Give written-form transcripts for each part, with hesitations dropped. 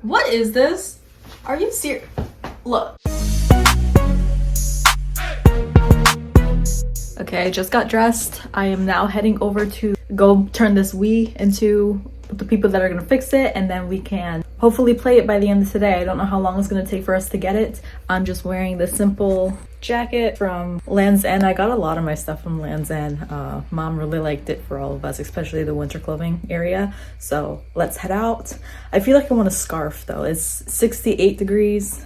What is this? Are you serious? Look. Okay, I just got dressed. I am now heading over to go turn this Wii into the people that are gonna fix it, and then we can hopefully play it by the end of today. I don't know how long it's gonna take for us to get it. I'm just wearing this simple jacket from Land's End. I got a lot of my stuff from Land's End. Mom really liked it for all of us, especially the winter clothing area. So let's head out. I feel like I want a scarf though. It's 68 degrees.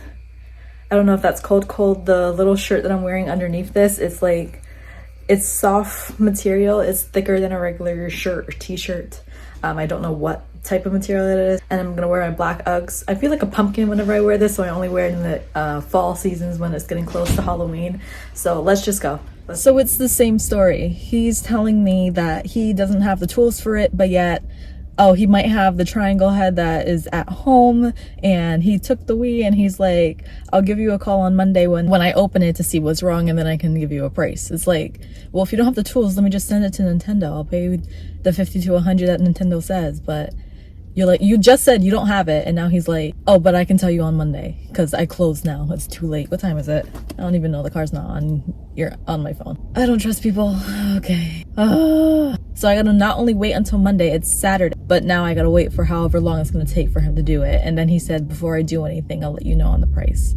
I don't know if that's cold. The little shirt that I'm wearing underneath this, it's soft material. It's thicker than a regular shirt or t-shirt. I don't know what type of material it is. And I'm gonna wear my black Uggs. I feel like a pumpkin whenever I wear this, so I only wear it in the fall seasons when it's getting close to Halloween. So let's just go. So it's the same story. He's telling me that he doesn't have the tools for it, but yet, oh, he might have the triangle head that is at home, and he took the Wii and he's like, I'll give you a call on Monday when I open it to see what's wrong, and then I can give you a price. It's like, well, if you don't have the tools, let me just send it to Nintendo. I'll pay you the 50 to 100 that Nintendo says. But you're like, you just said you don't have it, and now he's like, oh, but I can tell you on Monday because I close now. It's too late. What time is it? I don't even know. The car's not on. You're on my phone. I don't trust people. Okay. So I gotta not only wait until Monday, it's Saturday, but now I gotta wait for however long it's gonna take for him to do it. And then he said, before I do anything, I'll let you know on the price.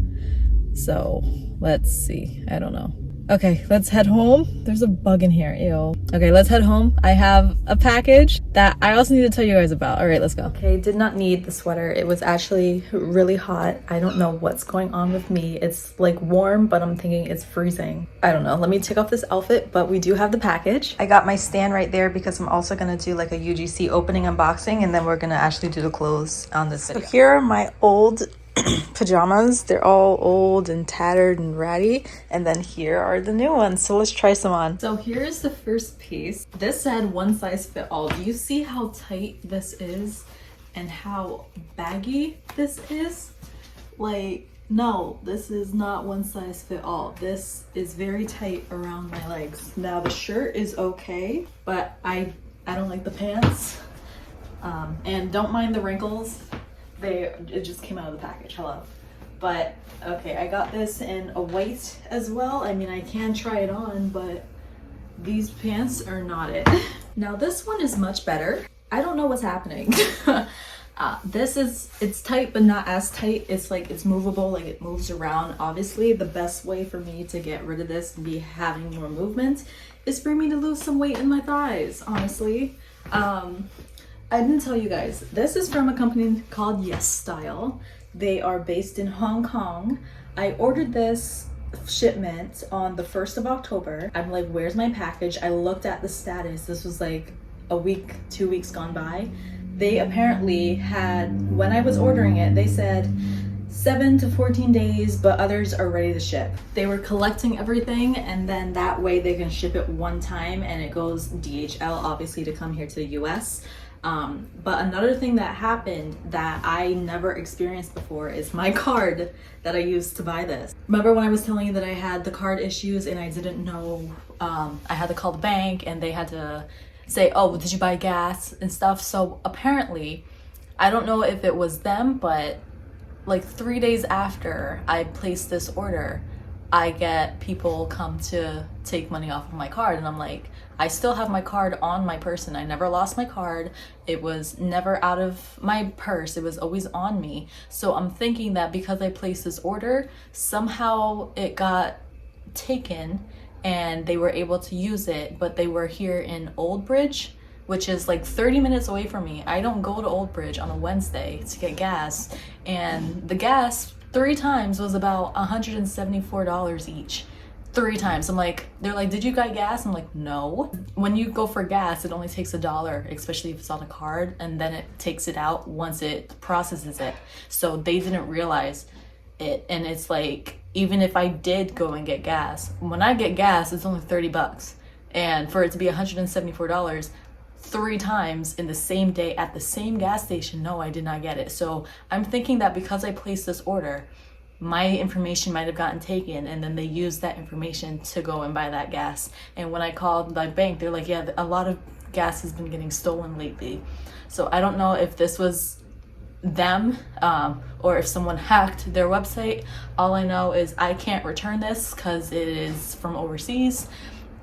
So let's see. I don't know. Okay, let's head home. There's a bug in here, ew. Okay, let's head home. I have a package that I also need to tell you guys about. All right, let's go. Okay, did not need the sweater. It was actually really hot. I don't know what's going on with me. It's like warm, but I'm thinking it's freezing. I don't know. Let me take off this outfit, but we do have the package. I got my stand right there because I'm also gonna do like a UGC opening unboxing, and then we're gonna actually do the clothes on this video. So here are my old pajamas. They're all old and tattered and ratty, and then here are the new ones. So let's try some on. So here's the first piece. This said one size fit all. Do you see how tight this is and how baggy this is? Like, no, this is not one size fit all. This is very tight around my legs. Now the shirt is okay, but I don't like the pants, and don't mind the wrinkles. It just came out of the package. Hello. But okay, I got this in a white as well. I mean, I can try it on, but these pants are not it. Now this one is much better. I don't know what's happening. It's tight, but not as tight. It's like, it's movable, like it moves around. Obviously the best way for me to get rid of this and be having more movement is for me to lose some weight in my thighs, honestly. I didn't tell you guys, this is from a company called Yesstyle. They are based in Hong Kong. I ordered this shipment on the 1st of October. I'm like, where's my package? I looked at the status. This was like a week, 2 weeks gone by. They apparently had, when I was ordering it, they said 7 to 14 days, but others are ready to ship. They were collecting everything, and then that way they can ship it one time, and it goes DHL, obviously, to come here to the US. But another thing that happened that I never experienced before is my card that I used to buy this. Remember when I was telling you that I had the card issues and I didn't know, I had to call the bank and they had to say, oh, did you buy gas and stuff? So apparently, I don't know if it was them, but like 3 days after I placed this order, I get people come to take money off of my card, and I'm like, I still have my card on my person. I never lost my card. It was never out of my purse. It was always on me. So I'm thinking that because I placed this order, somehow it got taken and they were able to use it, but they were here in Old Bridge, which is like 30 minutes away from me. I don't go to Old Bridge on a Wednesday to get gas, and the gas 3 times was about $174 each. 3 times. I'm like, they're like, did you get gas? I'm like, no. When you go for gas, it only takes $1, especially if it's on a card, and then it takes it out once it processes it. So they didn't realize it, and it's like, even if I did go and get gas, when I get gas, it's only 30 bucks. And for it to be $174, 3 times in the same day at the same gas station, no, I did not get it. So I'm thinking that because I placed this order, my information might have gotten taken, and then they used that information to go and buy that gas. And when I called my bank, they're like, yeah, a lot of gas has been getting stolen lately. So I don't know if this was them, or if someone hacked their website. All I know is I can't return this because it is from overseas.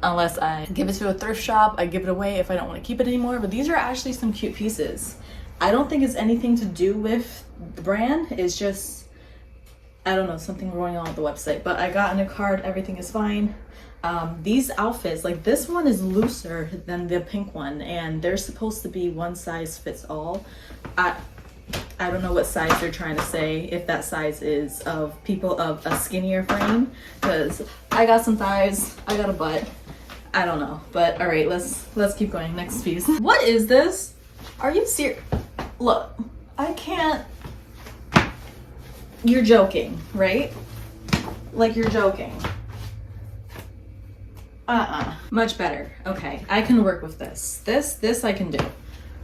Unless I give it to a thrift shop, I give it away if I don't want to keep it anymore. But these are actually some cute pieces. I don't think it's anything to do with the brand. It's just, I don't know, something going on with the website. But I got a new card, everything is fine. These outfits, like this one is looser than the pink one, and they're supposed to be one size fits all. I don't know what size they're trying to say, if that size is of people of a skinnier frame, because I got some thighs, I got a butt. I don't know, but all right, let's keep going. Next piece. What is this? Are you serious? Look, I can't. You're joking, right? Like you're joking. Much better. Okay, I can work with this. This I can do.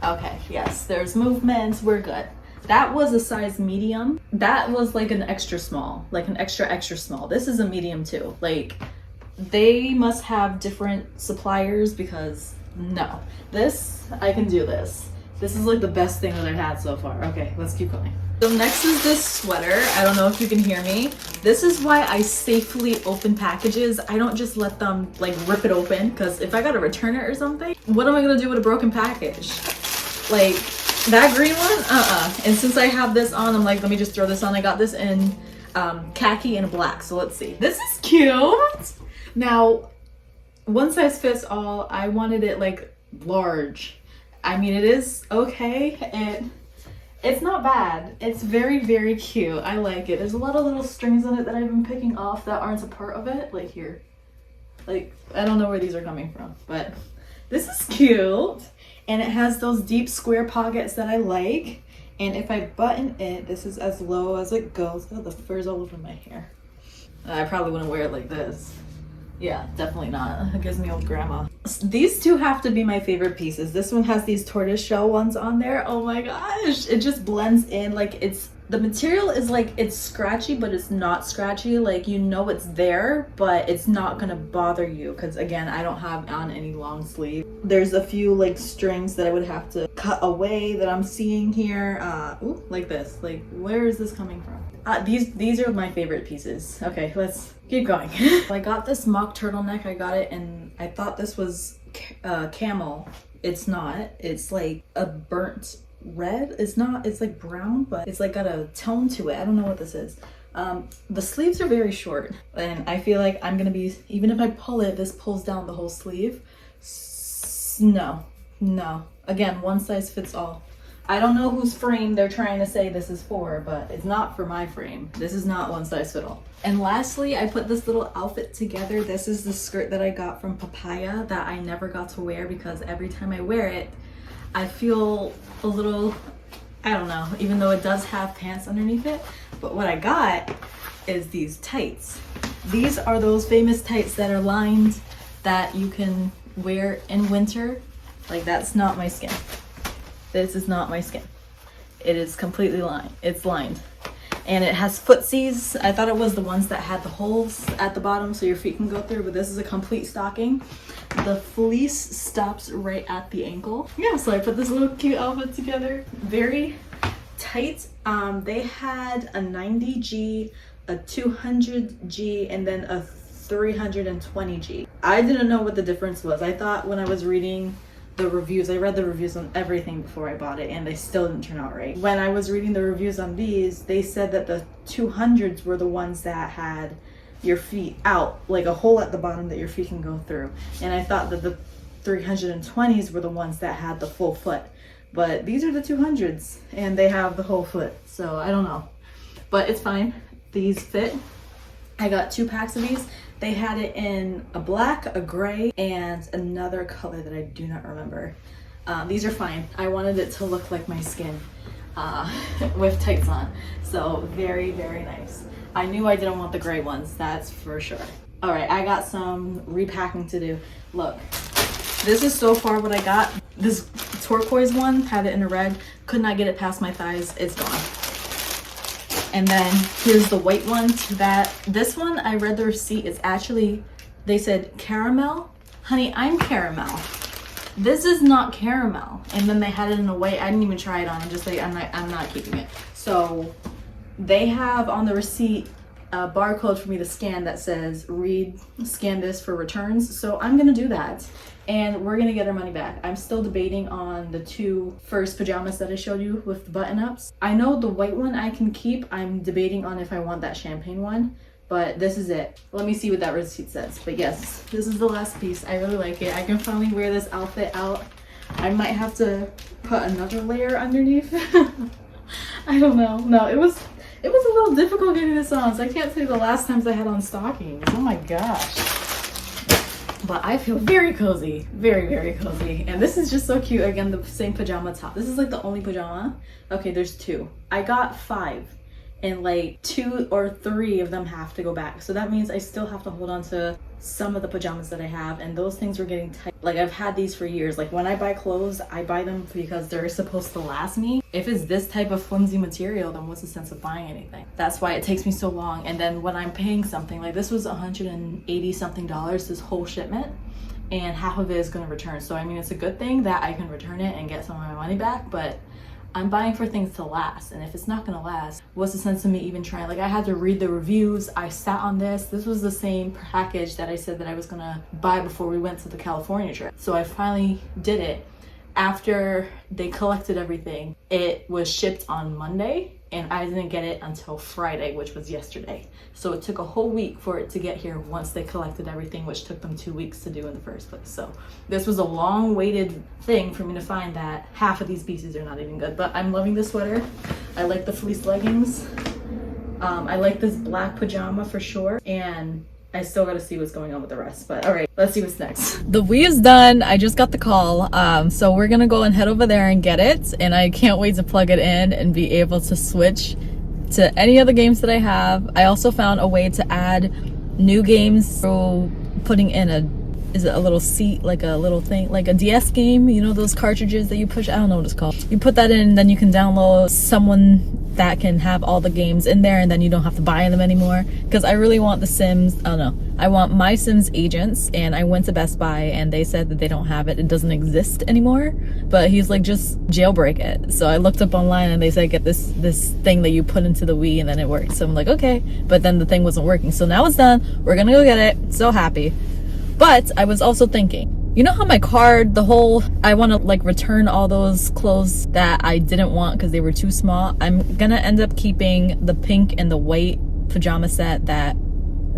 Okay, yes, there's movements, we're good. That was a size medium. That was like an extra small, like an extra small. This is a medium too. Like, they must have different suppliers because no. This, I can do this. This is like the best thing that I've had so far. Okay, let's keep going. So next is this sweater. I don't know if you can hear me. This is why I safely open packages. I don't just let them like rip it open, because if I gotta return it or something, what am I gonna do with a broken package? Like that green one, And since I have this on, I'm like, let me just throw this on. I got this in khaki and black, so let's see. This is cute. Now, one size fits all. I wanted it like large. I mean, it is okay, and it's not bad. It's very, very cute. I like it. There's a lot of little strings on it that I've been picking off that aren't a part of it. Like here. Like, I don't know where these are coming from, but this is cute. And it has those deep square pockets that I like. And if I button it, this is as low as it goes. Oh, the fur's all over my hair. I probably wouldn't wear it like this. Yeah, definitely not. It gives me old grandma. These two have to be my favorite pieces. This one has these tortoiseshell ones on there. Oh my gosh, it just blends in. Like, it's, the material is like, it's scratchy, but it's not scratchy. Like, you know it's there, but it's not gonna bother you. Cause again, I don't have on any long sleeve. There's a few like strings that I would have to cut away that I'm seeing here. Ooh, like this. Like, where is this coming from? These are my favorite pieces. Okay, let's keep going. I got this mock turtleneck. I got it and I thought this was camel. It's not. It's like a burnt red. It's not. It's like brown, but it's like got a tone to it. I don't know what this is. The sleeves are very short, and I feel like I'm gonna be, even if I pull it, this pulls down the whole sleeve. No. Again, one size fits all. I don't know whose frame they're trying to say this is for, but it's not for my frame. This is not one size fit all. And lastly, I put this little outfit together. This is the skirt that I got from Papaya that I never got to wear because every time I wear it, I feel a little, I don't know, even though it does have pants underneath it. But what I got is these tights. These are those famous tights that are lined that you can wear in winter. Like, that's not my skin. This is not my skin. It is completely lined. It's lined. And it has footsies. I thought it was the ones that had the holes at the bottom so your feet can go through, but this is a complete stocking. The fleece stops right at the ankle. Yeah, so I put this little cute outfit together. Very tight. They had a 90G, a 200G, and then a 320G. I didn't know what the difference was. I thought when I was reading the reviews, I read the reviews on everything before I bought it, and they still didn't turn out right. When I was reading the reviews on these, they said that the 200s were the ones that had your feet out, like a hole at the bottom that your feet can go through. And I thought that the 320s were the ones that had the full foot. But these are the 200s, and they have the whole foot. So I don't know, but it's fine. These fit. I got 2 packs of these. They had it in a black, a gray, and another color that I do not remember. These are fine. I wanted it to look like my skin with tights on. So very, very nice. I knew I didn't want the gray ones, that's for sure. All right, I got some repacking to do. Look, this is so far what I got. This turquoise one, had it in a red, could not get it past my thighs, it's gone. And then here's the white one. This one, I read the receipt, it's actually, they said caramel. Honey, I'm caramel. This is not caramel. And then they had it in a way, I didn't even try it on. I'm just like, I'm not keeping it. So they have on the receipt a barcode for me to scan that says scan this for returns. So I'm gonna do that and we're gonna get our money back. I'm still debating on the 2 first pajamas that I showed you with the button ups. I know the white one I can keep. I'm debating on if I want that champagne one, but this is it. Let me see what that receipt says. But yes, this is the last piece. I really like it. I can finally wear this outfit out. I might have to put another layer underneath. I don't know. No, it was a little difficult getting this on, so I can't say the last times I had on stockings. Oh my gosh. But I feel very cozy, very, very cozy. And this is just so cute. Again, the same pajama top. This is like the only pajama. Okay, there's 2. I got 5 and like 2 or 3 of them have to go back. So that means I still have to hold on to some of the pajamas that I have, and those things were getting tight. Like I've had these for years. Like when I buy clothes, I buy them because they're supposed to last me. If it's this type of flimsy material, then what's the sense of buying anything? That's why it takes me so long. And then when I'm paying something, like this was $180 something, this whole shipment, and half of it is going to return. So I mean, it's a good thing that I can return it and get some of my money back, but I'm buying for things to last, and if it's not gonna last, what's the sense of me even trying? Like I had to read the reviews. I sat on this. This was the same package that I said that I was gonna buy before we went to the California trip. So I finally did it. After they collected everything, it was shipped on Monday, and I didn't get it until Friday, which was yesterday. So it took a whole week for it to get here once they collected everything, which took them 2 weeks to do in the first place. So this was a long waited thing for me to find that half of these pieces are not even good. But I'm loving this sweater. I like the fleece leggings. I like this black pajama for sure. And I still gotta see what's going on with the rest, but all right, let's see what's next. The Wii is done. I just got the call. So we're gonna go and head over there and get it. And I can't wait to plug it in and be able to switch to any other games that I have. I also found a way to add new games through putting in a little seat, like a little thing, like a DS game, you know, those cartridges that you push, I don't know what it's called. You put that in, then you can download someone that can have all the games in there, and then you don't have to buy them anymore. Because I really want the Sims, I don't know, I want My Sims Agents, and I went to Best Buy and they said that they don't have it, it doesn't exist anymore. But he's like, just jailbreak it. So I looked up online and they said get this thing that you put into the Wii and then it works. So I'm like, okay, but then the thing wasn't working. So now it's done, we're gonna go get it, so happy. But I was also thinking, you know how my card, I want to like return all those clothes that I didn't want because they were too small. I'm gonna end up keeping the pink and the white pajama set that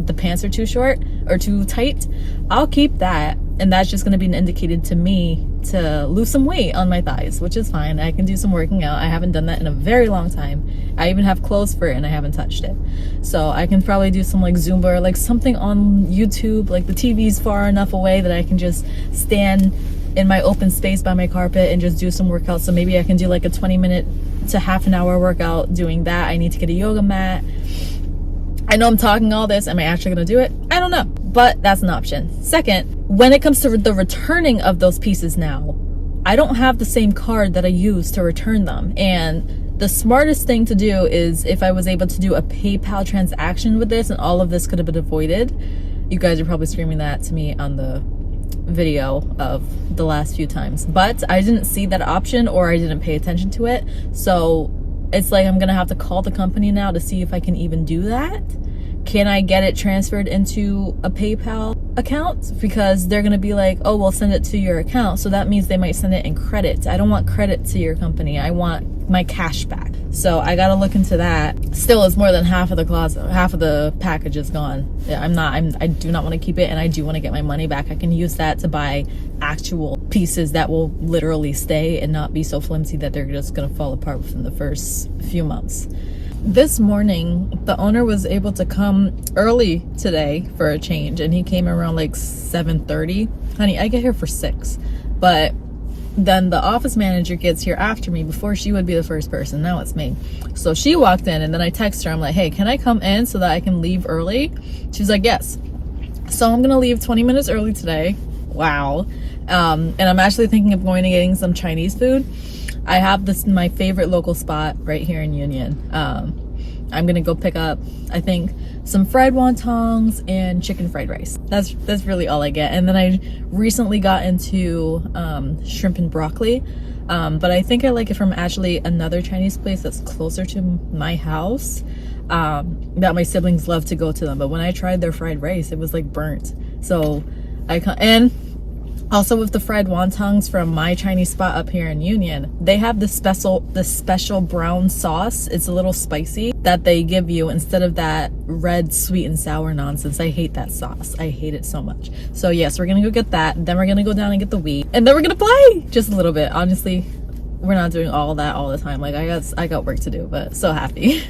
the pants are too short or too tight. I'll keep that, and that's just gonna be an indicator to me to lose some weight on my thighs, which is fine. I can do some working out. I haven't done that in a very long time. I even have clothes for it and I haven't touched it. So I can probably do some like Zumba or like something on YouTube, like the TV's far enough away that I can just stand in my open space by my carpet and just do some workouts. So maybe I can do like a 20-minute to half an hour workout doing that. I need to get a yoga mat. I know I'm talking all this. Am I actually gonna do it? I don't know, but that's an option. Second, when it comes to the returning of those pieces now, I don't have the same card that I used to return them. And the smartest thing to do is if I was able to do a PayPal transaction with this, and all of this could have been avoided. You guys are probably screaming that to me on the video of the last few times, but I didn't see that option or I didn't pay attention to it. So it's like I'm gonna have to call the company now to see if I can even do that. Can I get it transferred into a PayPal account? Because they're gonna be like, oh, we'll send it to your account. So that means they might send it in credit. I don't want credit to your company. I want my cash back. So I gotta look into that. Still, it's more than half of the closet, half of the package is gone. I do not want to keep it, and I do want to get my money back. I can use that to buy actual pieces that will literally stay and not be so flimsy that they're just gonna fall apart within the first few months. This morning, the owner was able to come early today for a change, and he came around like 7:30. Honey, I get here for 6, but then the office manager gets here after me. Before, she would be the first person. Now it's me. So she walked in, and then I text her. I'm like, hey, can I come in so that I can leave early? She's like, yes. So I'm gonna leave 20 minutes early today. Wow. And I'm actually thinking of going and getting some Chinese food. I have my favorite local spot right here in Union. I'm gonna go pick up, I think, some fried wontons and chicken fried rice. That's really all I get. And then I recently got into shrimp and broccoli, but I think I like it from actually another Chinese place that's closer to my house, that my siblings love to go to them. But when I tried their fried rice, it was like burnt. So and also with the fried wontons from my Chinese spot up here in Union, they have this special brown sauce. It's a little spicy that they give you instead of that red sweet and sour nonsense. I hate that sauce. I hate it so much. So yes, we're gonna go get that. Then we're gonna go down and get the Wii, and then we're gonna play just a little bit. Honestly, we're not doing all that all the time. Like I got work to do, but so happy.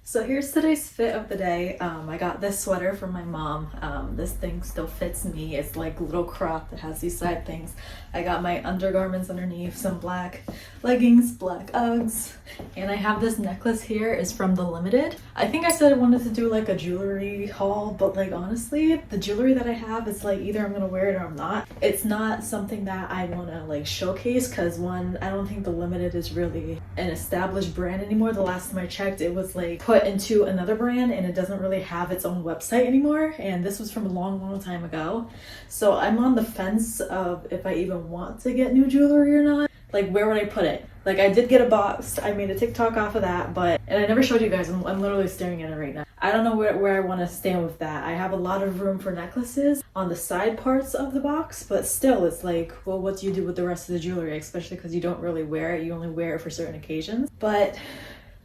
So here's today's fit of the day. I got this sweater from my mom. This thing still fits me. It's like little crop that has these side things. I got my undergarments underneath, some black leggings, black Uggs, and I have this necklace here. It's from The Limited. I think I said I wanted to do like a jewelry haul, but like honestly, the jewelry that I have is like either I'm gonna wear it or I'm not. It's not something that I wanna like showcase because one, I don't think The Limited is really an established brand anymore. The last time I checked, it was like put into another brand and it doesn't really have its own website anymore, and this was from a long time ago. So I'm on the fence of if I even want to get new jewelry or not. Like, where would I put it? Like, I did get a box. I made a TikTok off of that, and I never showed you guys. I'm literally staring at it right now. I don't know where I want to stand with that. I have a lot of room for necklaces on the side parts of the box, but still, it's like, well, what do you do with the rest of the jewelry? Especially because you don't really wear it. You only wear it for certain occasions. But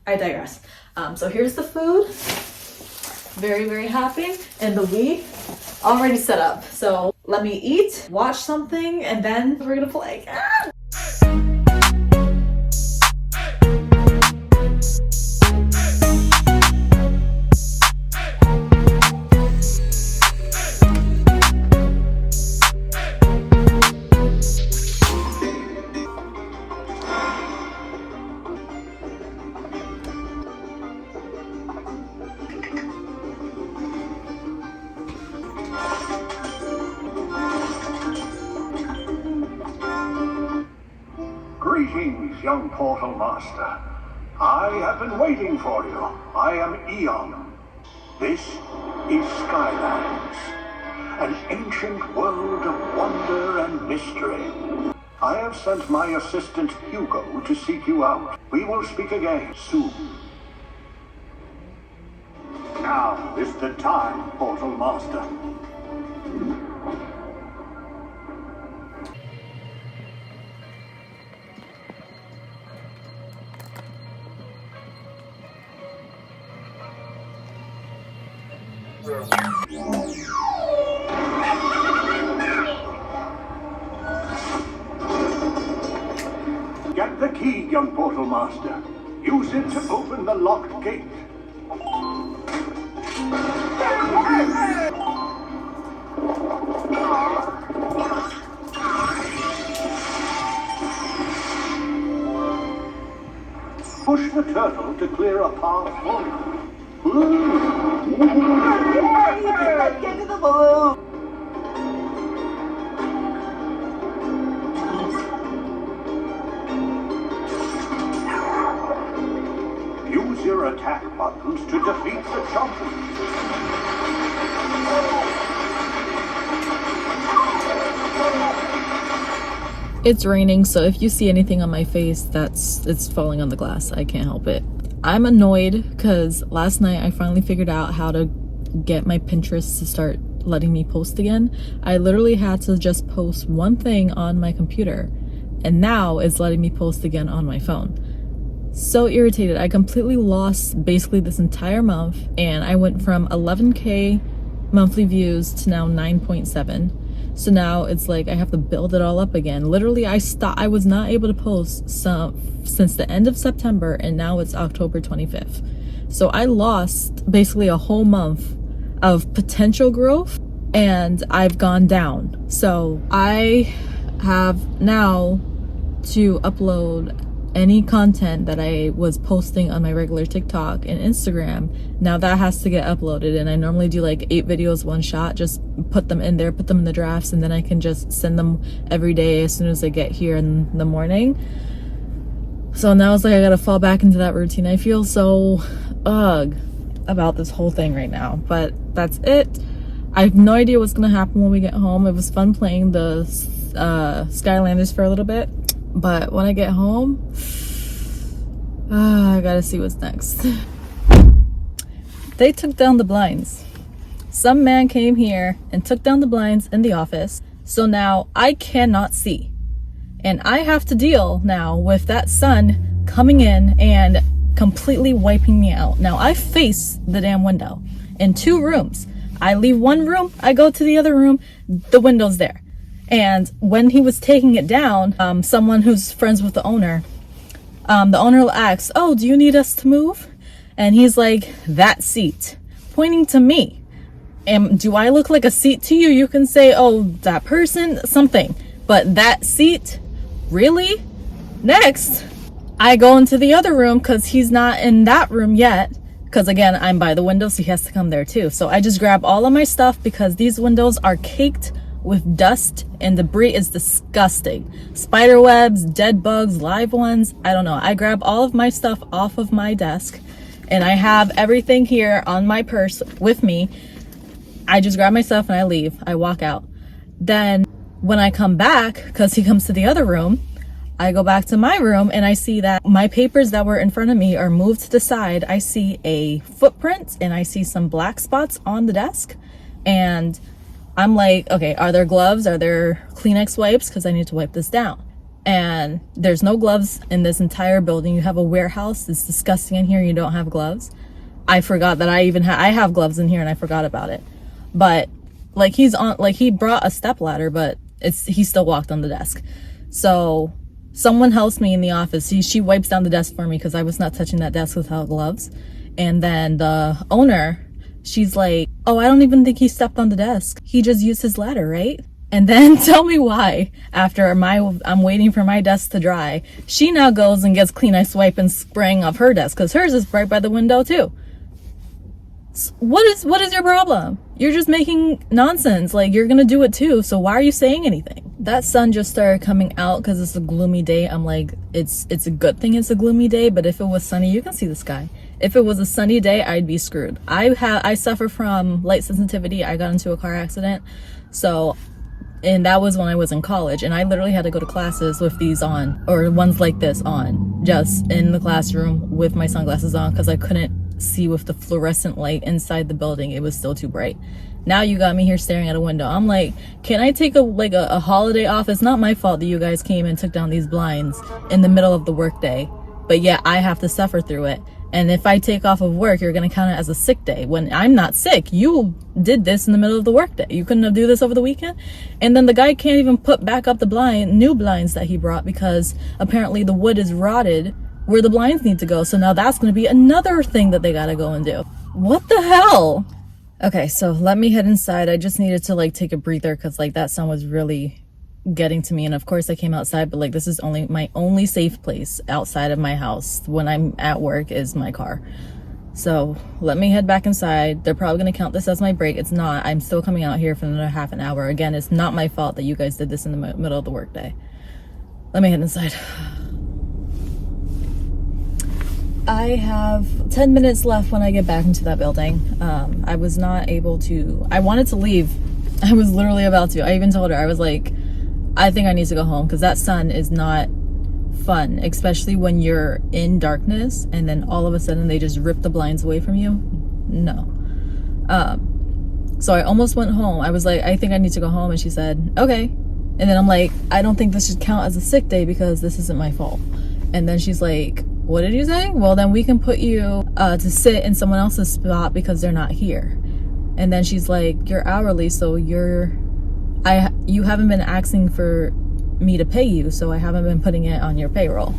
I digress. So here's the food. Very happy. And the Wii already set up. So let me eat, watch something, and then we're gonna play. Ah! Greetings, young Portal Master. I have been waiting for you. I am Eon. This is Skylanders, an ancient world of wonder and mystery. I have sent my assistant Hugo to seek you out. We will speak again soon. Now is the time, Portal Master. Get the key, young Portal Master. Use it to open the locked gate. Push the turtle to clear a path for you. Get to the balloon! Use your attack buttons to defeat the jumpers. It's raining, so if you see anything on my face, it's falling on the glass. I can't help it. I'm annoyed because last night I finally figured out how to get my Pinterest to start letting me post again. I literally had to just post one thing on my computer, and now it's letting me post again on my phone. So irritated. I completely lost basically this entire month, and I went from 11K monthly views to now 9.7. So now it's like I have to build it all up again. Literally, I was not able to post since the end of September, and now it's October 25th. So I lost basically a whole month of potential growth, and I've gone down. So I have now to upload any content that I was posting on my regular TikTok and Instagram. Now that has to get uploaded, and I normally do like 8 videos one shot, just put them in there, put them in the drafts, and then I can just send them every day as soon as I get here in the morning. So now it's like I gotta fall back into that routine. I feel so ugh about this whole thing right now, but that's it. I have no idea what's gonna happen when we get home. It was fun playing the Skylanders for a little bit, but when I get home, I gotta see what's next. They took down the blinds. Some man came here and took down the blinds in the office, so now I cannot see. And I have to deal now with that sun coming in and completely wiping me out. Now I face the damn window in 2 rooms. I leave one room, I go to the other room, the window's there. And when he was taking it down, someone who's friends with the owner asks, "Oh, do you need us to move?" And he's like, "That seat," pointing to me. And do I look like a seat to you? You can say, "Oh, that person," something, but that seat? Really? Next, I go into the other room because he's not in that room yet. Because again, I'm by the window, so he has to come there too. So I just grab all of my stuff because these windows are caked with dust and debris. Is disgusting. Spider webs, dead bugs, live ones. I don't know. I grab all of my stuff off of my desk and I have everything here on my purse with me. I just grab my stuff and I leave. I walk out. Then when I come back, because he comes to the other room, I go back to my room and I see that my papers that were in front of me are moved to the side. I see a footprint and I see some black spots on the desk. And I'm like, okay, are there gloves? Are there Kleenex wipes? Because I need to wipe this down. And there's no gloves in this entire building. You have a warehouse. It's disgusting in here. You don't have gloves. I forgot that I have gloves in here and I forgot about it. But like he brought a step ladder, but he still walked on the desk. So someone helps me in the office. She wipes down the desk for me because I was not touching that desk without gloves. And then the owner, she's like, "Oh, I don't even think he stepped on the desk. He just used his ladder, right?" And then tell me why, after I'm waiting for my desk to dry, she now goes and gets Kleenex wipe and spraying off her desk because hers is right by the window too. What is your problem? You're just making nonsense. Like, you're gonna do it too, so why are you saying anything? That sun just started coming out because it's a gloomy day. I'm like, it's a good thing it's a gloomy day, but if it was sunny, you can see the sky. If it was a sunny day, I'd be screwed. I suffer from light sensitivity. I got into a car accident, and that was when I was in college, and I literally had to go to classes with these on, or ones like this on, just in the classroom with my sunglasses on because I couldn't see with the fluorescent light inside the building. It was still too bright. Now you got me here staring at a window. I'm like, can I take a holiday off? It's not my fault that you guys came and took down these blinds in the middle of the workday, but yeah, I have to suffer through it. And if I take off of work, you're gonna count it as a sick day when I'm not sick. You did this in the middle of the workday. You couldn't do this over the weekend. And then the guy can't even put back up the new blinds that he brought because apparently the wood is rotted where the blinds need to go. So now that's going to be another thing that they got to go and do. What the hell? Okay, so let me head inside. I just needed to like take a breather because like that sun was really getting to me. And of course I came outside, but like this is my only safe place outside of my house when I'm at work is my car. So let me head back inside. They're probably going to count this as my break. It's not. I'm still coming out here for another half an hour. Again, it's not my fault that you guys did this in the middle of the workday. Let me head inside. I have 10 minutes left when I get back into that building. I was not able to, I wanted to leave. I was literally about to. I even told her, I was like, I think I need to go home because that sun is not fun, especially when you're in darkness and then all of a sudden they just rip the blinds away from you. No. So I almost went home. I was like, I think I need to go home. And she said, okay. And then I'm like, I don't think this should count as a sick day because this isn't my fault. And then she's like, what did you say? Well, then we can put you to sit in someone else's spot because they're not here. And then she's like, you're hourly, so you haven't been asking for me to pay you, so I haven't been putting it on your payroll.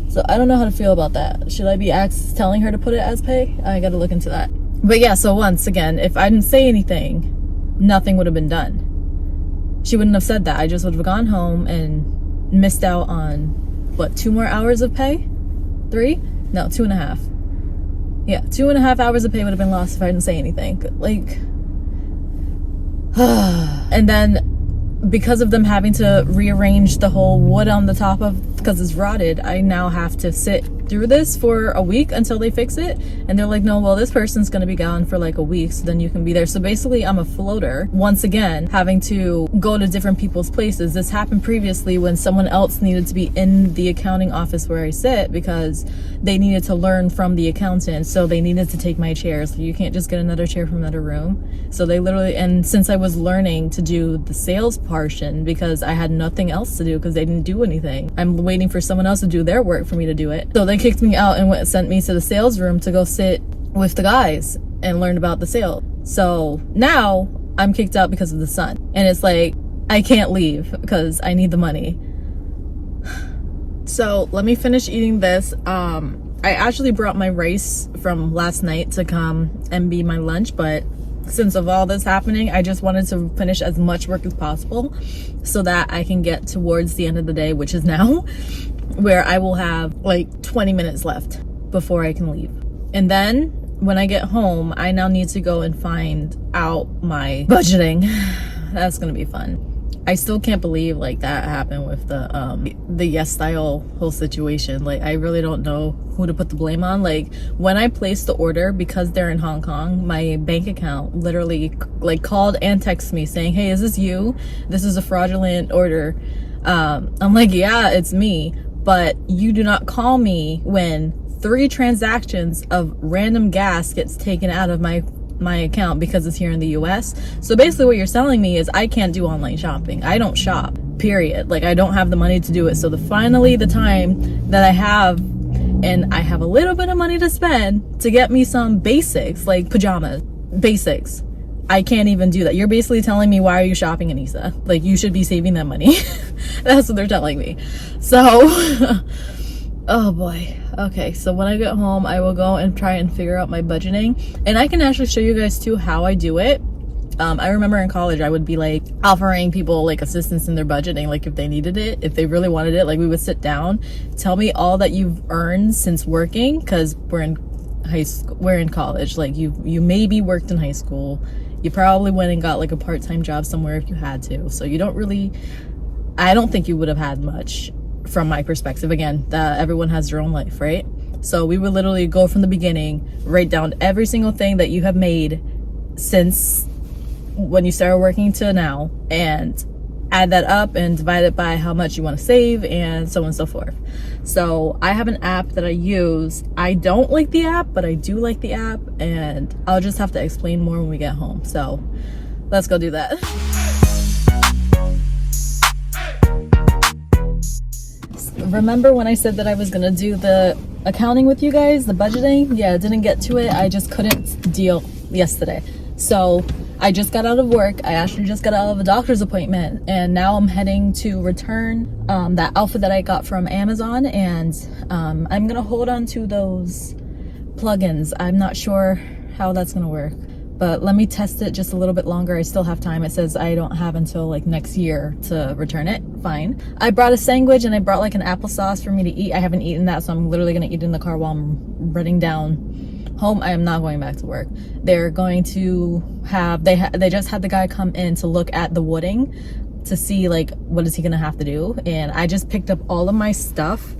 So I don't know how to feel about that. Should I be telling her to put it as pay? I gotta look into that. But yeah, so once again, if I didn't say anything, nothing would have been done. She wouldn't have said that. I just would have gone home and missed out on, what, 2 more hours of pay? 3? No, 2.5. Yeah, 2.5 hours of pay would have been lost if I didn't say anything. Like, and then because of them having to rearrange the whole wood on the top of, because it's rotted, I now have to sit through this for a week until they fix it. And they're like, no, well, this person's gonna be gone for like a week, so then you can be there. So basically I'm a floater once again, having to go to different people's places. This happened previously when someone else needed to be in the accounting office where I sit because they needed to learn from the accountant, so they needed to take my chair. So you can't just get another chair from another room. So they literally, and since I was learning to do the sales portion because I had nothing else to do because they didn't do anything, I'm waiting for someone else to do their work for me to do it. So they kicked me out and sent me to the sales room to go sit with the guys and learn about the sale. So now I'm kicked out because of the sun, and it's like I can't leave because I need the money. So let me finish eating this. I actually brought my rice from last night to come and be my lunch, but since of all this happening, I just wanted to finish as much work as possible so that I can get towards the end of the day, which is now, where I will have like 20 minutes left before I can leave. And then when I get home, I now need to go and find out my budgeting. That's gonna be fun. I still can't believe like that happened with the Yesstyle whole situation. Like, I really don't know who to put the blame on. Like, when I placed the order, because they're in Hong Kong, my bank account literally like called and texted me saying, hey, is this you? This is a fraudulent order. I'm like, yeah, it's me, but you do not call me when 3 transactions of random gas gets taken out of my account because it's here in the US. So basically what you're telling me is I can't do online shopping. I don't shop, period. Like, I don't have the money to do it. So finally the time that I have, and I have a little bit of money to spend to get me some basics, like pajamas, basics, I can't even do that. You're basically telling me, why are you shopping, Anissa? Like, you should be saving that money. That's what they're telling me. So oh boy. Okay, so when I get home, I will go and try and figure out my budgeting, and I can actually show you guys too how I do it. I remember in college I would be like offering people like assistance in their budgeting, like if they needed it, if they really wanted it. Like, we would sit down, tell me all that you've earned since working, because we're in college. Like, you maybe worked in high school, you probably went and got like a part-time job somewhere if you had to, so you don't really, I don't think you would have had much from my perspective. Again, everyone has their own life, right? So we would literally go from the beginning, write down every single thing that you have made since when you started working to now, and add that up and divide it by how much you want to save, and so on and so forth. So I have an app that I use. I don't like the app, but I do like the app, and I'll just have to explain more when we get home. So let's go do that. Remember when I said that I was gonna do the accounting with you guys, the budgeting? Yeah, I didn't get to it. I just couldn't deal yesterday. So I just got out of work. I actually just got out of a doctor's appointment, and now I'm heading to return that outfit that I got from Amazon, and I'm gonna hold on to those plugins. I'm not sure how that's gonna work, but let me test it just a little bit longer. I still have time. It says I don't have until like next year to return it. Fine. I brought a sandwich, and I brought like an applesauce for me to eat. I haven't eaten that, so I'm literally gonna eat in the car while I'm running down home. I am not going back to work. They're going to have, they just had the guy come in to look at the wooding to see like what is he gonna have to do, and I just picked up all of my stuff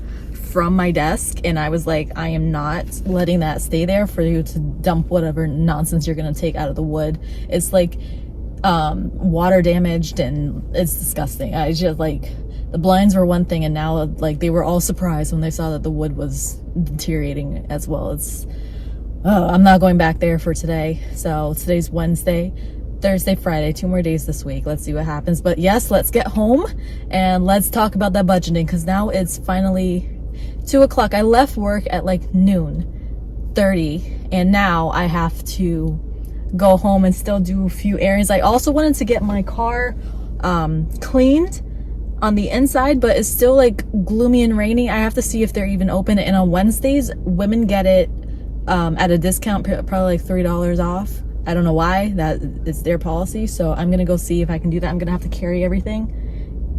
from my desk, and I was like, I am not letting that stay there for you to dump whatever nonsense you're gonna take out of the wood. It's like water damaged, and it's disgusting. I just like, the blinds were one thing, and now like they were all surprised when they saw that the wood was deteriorating as well. It's I'm not going back there for today. So today's Wednesday, Thursday, Friday, 2 more days this week. Let's see what happens. But yes, let's get home and let's talk about that budgeting, because now it's finally 2 o'clock. I left work at like noon 30, and now I have to go home and still do a few errands. I also wanted to get my car cleaned on the inside, but it's still like gloomy and rainy. I have to see if they're even open, and on Wednesdays women get it at a discount, probably like $3 off. I don't know why, that it's their policy. So I'm gonna go see if I can do that. I'm gonna have to carry everything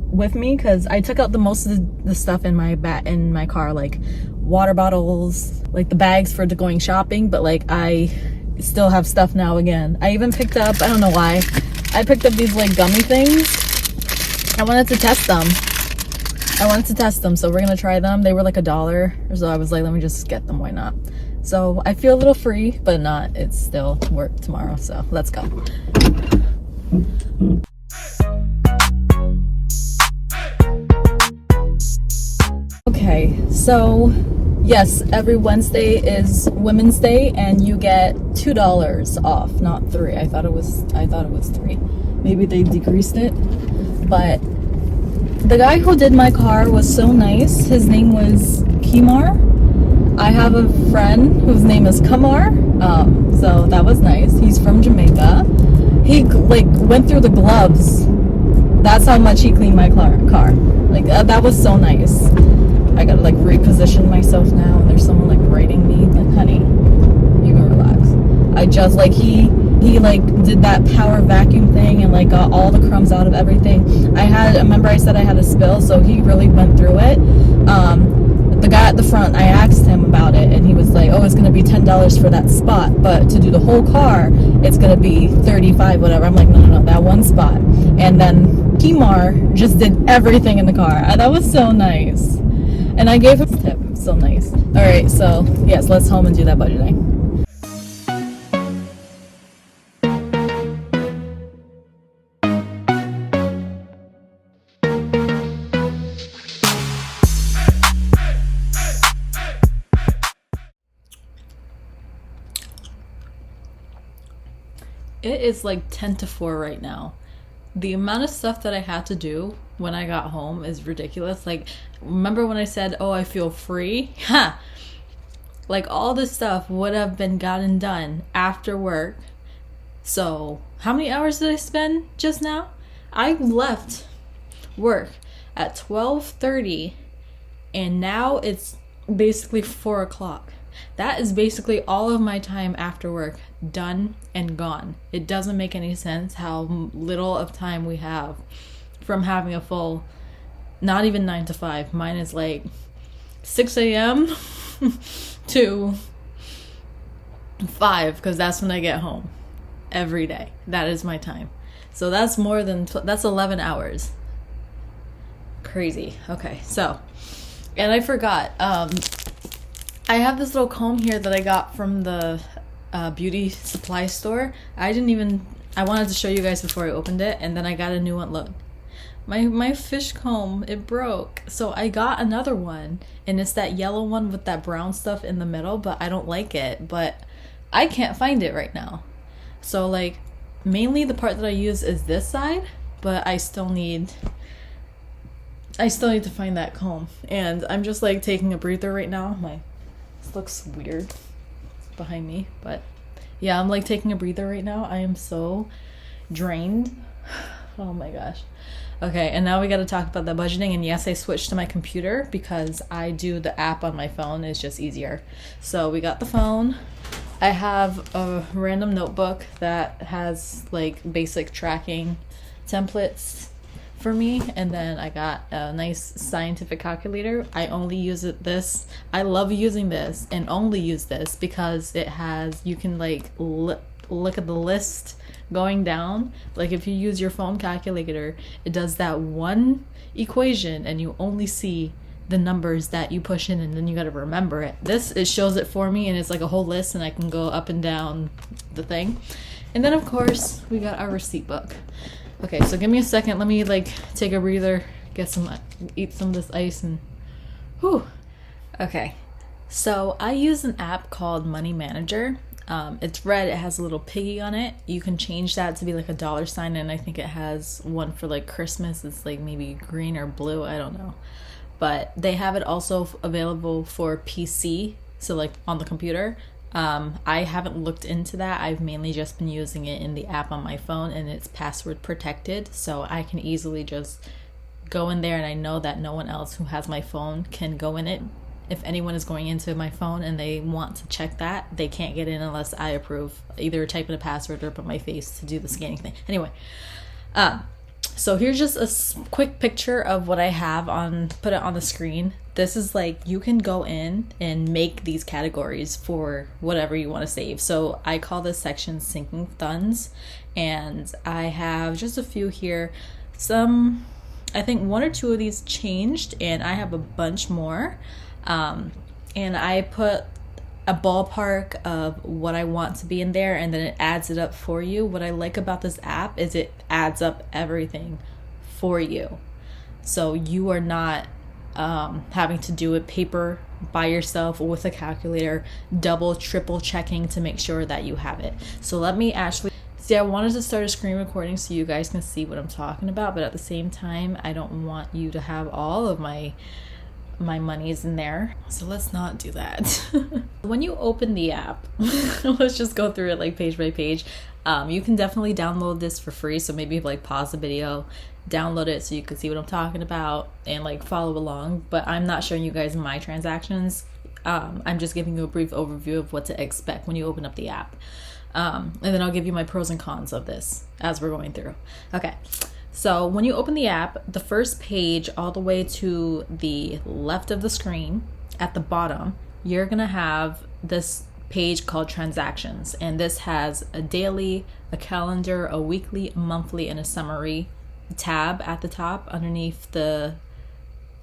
with me, because I took out the most of the stuff in my car, like water bottles, like the bags for going shopping, but like I still have stuff now again. I even picked up, I don't know why, I picked up these like gummy things I wanted to test them. So we're gonna try them. They were like $1, so I was like, let me just get them, why not? So I feel a little free, but not, it's still work tomorrow, so let's go. Okay, so yes, every Wednesday is Women's Day and you get $2 off, not $3. I thought it was $3. Maybe they decreased it, but the guy who did my car was so nice. His name was Kimar. I have a friend whose name is Kamar, so that was nice. He's from Jamaica. He like went through the gloves. That's how much he cleaned my car. Like that was so nice. I gotta like reposition myself now. There's someone like writing me. Like, honey, you can relax. I just like he like did that power vacuum thing and like got all the crumbs out of everything. I remember I said I had a spill, so he really went through it. The guy at the front, I asked him about it and he was like, oh, it's gonna be $10 for that spot, but to do the whole car it's gonna be $35, whatever. I'm like, no, that one spot. And then Kimar just did everything in the car. That was so nice. And I gave him a tip. So nice. All right, so yes, let's home and do that budgeting. It is like 10 to 4 right now. The amount of stuff that I had to do when I got home is ridiculous. Like, remember when I said, oh, I feel free? Ha! Like, all this stuff would have been gotten done after work. So, how many hours did I spend just now? I left work at 12:30 and now it's basically 4 o'clock. That is basically all of my time after work done and gone. It doesn't make any sense how little of time we have from having a full, not even 9 to 5. Mine is like 6 a.m. to 5 because that's when I get home every day. That is my time. So that's more than, that's 11 hours. Crazy. Okay, so, and I forgot, I have this little comb here that I got from the beauty supply store. I wanted to show you guys before I opened it, and then I got a new one. Look, my fish comb, it broke. So I got another one, and it's that yellow one with that brown stuff in the middle, but I don't like it, but I can't find it right now. So like, mainly the part that I use is this side, but I still need to find that comb. And I'm just like taking a breather right now. This looks weird behind me, but yeah, I'm like taking a breather right now. I am so drained. Oh my gosh. Okay, and now we got to talk about the budgeting. And yes, I switched to my computer because I do the app on my phone. It's just easier. So we got the phone. I have a random notebook that has like basic tracking templates for me, and then I got a nice scientific calculator. I only use this. I love using this and only use this because it has, you can like look at the list going down. Like if you use your phone calculator, it does that one equation and you only see the numbers that you push in, and then you got to remember it. It shows it for me, and it's like a whole list, and I can go up and down the thing. And then of course we got our receipt book. Okay, so give me a second. Let me like take a breather, eat some of this ice, and whew. Okay, so I use an app called Money Manager. It's red. It has a little piggy on it. You can change that to be like a $sign, and I think it has one for like Christmas. It's like maybe green or blue. I don't know, but they have it also available for PC. So like on the computer. I haven't looked into that. I've mainly just been using it in the app on my phone, and it's password protected, so I can easily just go in there, and I know that no one else who has my phone can go in it. If anyone is going into my phone and they want to check that, they can't get in unless I approve, either type in a password or put my face to do the scanning thing. Anyway, so here's just a quick picture of what I have put it on the screen. This is like, you can go in and make these categories for whatever you want to save. So I call this section sinking funds, and I have just a few here. Some I think 1 or 2 of these changed, and I have a bunch more. And I put a ballpark of what I want to be in there, and then it adds it up for you. What I like about this app is it adds up everything for you. So you are not having to do it paper by yourself or with a calculator, double, triple checking to make sure that you have it. So let me actually see, I wanted to start a screen recording so you guys can see what I'm talking about, but at the same time, I don't want you to have all of my monies in there. So let's not do that. When you open the app, let's just go through it like page by page. You can definitely download this for free. So maybe like pause the video, download it so you can see what I'm talking about and like follow along. But I'm not showing you guys my transactions. I'm just giving you a brief overview of what to expect when you open up the app. And then I'll give you my pros and cons of this as we're going through. Okay. So when you open the app, the first page all the way to the left of the screen at the bottom, you're going to have this page called transactions. And this has a daily, a calendar, a weekly, a monthly, and a summary tab at the top underneath the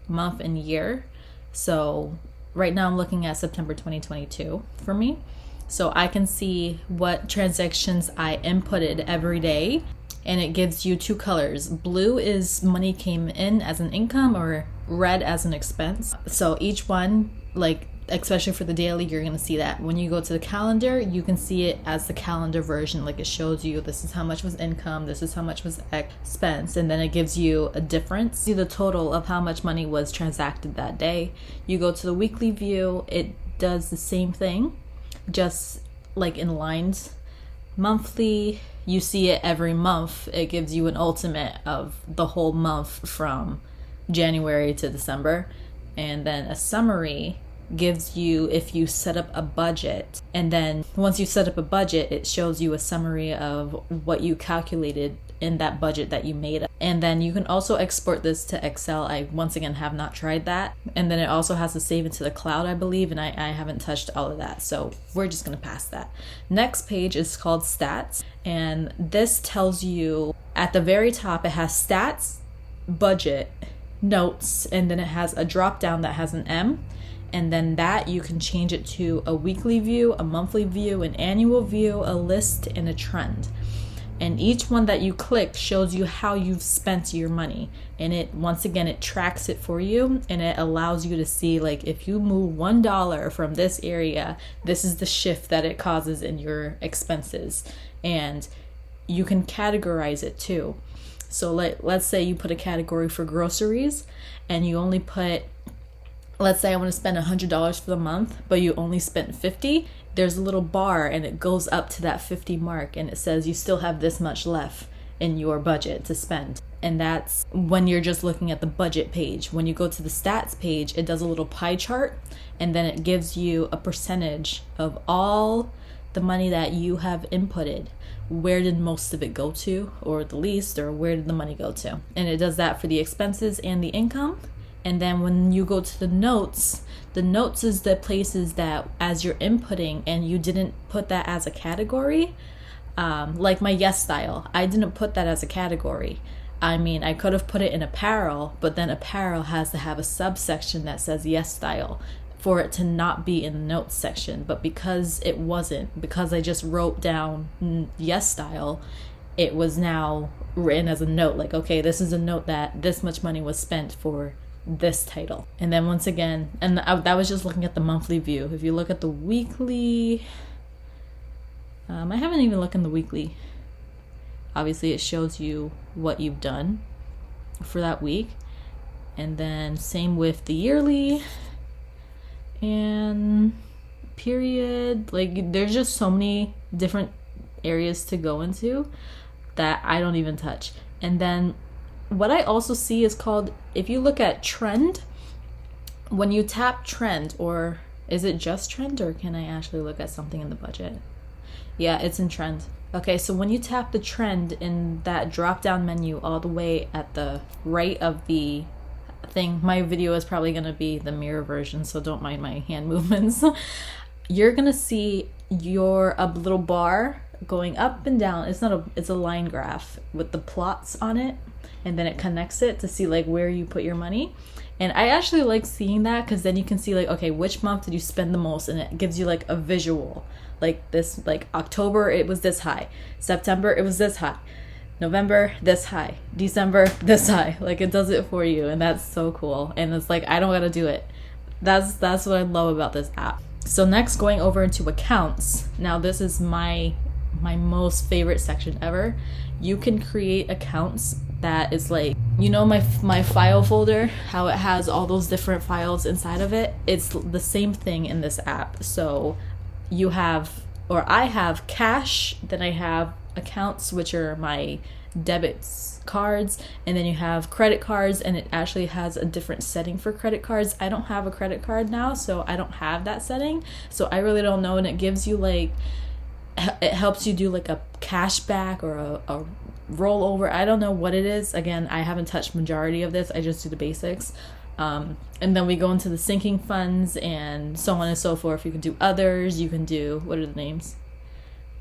month and year. So right now I'm looking at September 2022 for me. So I can see what transactions I inputted every day. And it gives you 2 colors. Blue is money came in as an income, or red as an expense. So each one, like especially for the daily, you're going to see that. When you go to the calendar, you can see it as the calendar version. Like it shows you this is how much was income, this is how much was expense, and then it gives you a difference. See the total of how much money was transacted that day. You go to the weekly view, it does the same thing, just like in lines. Monthly, you see it every month. It gives you an ultimate of the whole month from January to December. And then a summary gives you if you set up a budget. And then once you set up a budget, it shows you a summary of what you calculated in that budget that you made. And then you can also export this to Excel. I once again have not tried that. And then it also has to save it to the cloud, I believe, and I haven't touched all of that. So we're just gonna pass that. Next page is called stats. And this tells you at the very top, it has stats, budget, notes, and then it has a drop down that has an M. And then that you can change it to a weekly view, a monthly view, an annual view, a list, and a trend. And each one that you click shows you how you've spent your money. And it, once again, it tracks it for you, and it allows you to see, like, if you move $1 from this area, this is the shift that it causes in your expenses. And you can categorize it too. So let's say you put a category for groceries, and you only put, let's say I want to spend $100 for the month, but you only spent $50. There's a little bar and it goes up to that 50 mark, and it says you still have this much left in your budget to spend. And that's when you're just looking at the budget page. When you go to the stats page, it does a little pie chart, and then it gives you a percentage of all the money that you have inputted. Where did most of it go to, or the least, or where did the money go to? And it does that for the expenses and the income. And then when you go to the notes is the places that as you're inputting and you didn't put that as a category, like my Yesstyle, I didn't put that as a category. I mean, I could have put it in apparel, but then apparel has to have a subsection that says Yesstyle for it to not be in the notes section. But because it wasn't, because I just wrote down Yesstyle, it was now written as a note, like, okay, this is a note that this much money was spent for this title. And then once again, and that was just looking at the monthly view. If you look at the weekly, I haven't even looked in the weekly. Obviously it shows you what you've done for that week. And then same with the yearly and period. Like, there's just so many different areas to go into that I don't even touch. And then what I also see is called, if you look at trend, when you tap trend, or is it just trend, or can I actually look at something in the budget? Yeah, it's in trend. Okay, so when you tap the trend in that drop down menu all the way at the right of the thing, my video is probably going to be the mirror version, so don't mind my hand movements. You're going to see you're a little bar going up and down. It's a line graph with the plots on it, and then it connects it to see like where you put your money. And I actually like seeing that because then you can see like, okay, which month did you spend the most, and it gives you like a visual. Like this, like October it was this high, September it was this high, November this high, December this high. Like it does it for you, and that's so cool. And it's like I don't gotta do it. That's what I love about this app. So next, going over into accounts. Now this is my most favorite section ever. You can create accounts that is like, you know, my file folder, how it has all those different files inside of it. It's the same thing in this app. So you have, or I have cash, then I have accounts, which are my debits cards, and then you have credit cards, and it actually has a different setting for credit cards. I don't have a credit card now, so I don't have that setting, so I really don't know. And it gives you like, it helps you do like a cashback or a rollover. I don't know what it is. Again, I haven't touched majority of this. I just do the basics. And then we go into the sinking funds and so on and so forth. You can do others. You can do, what are the names?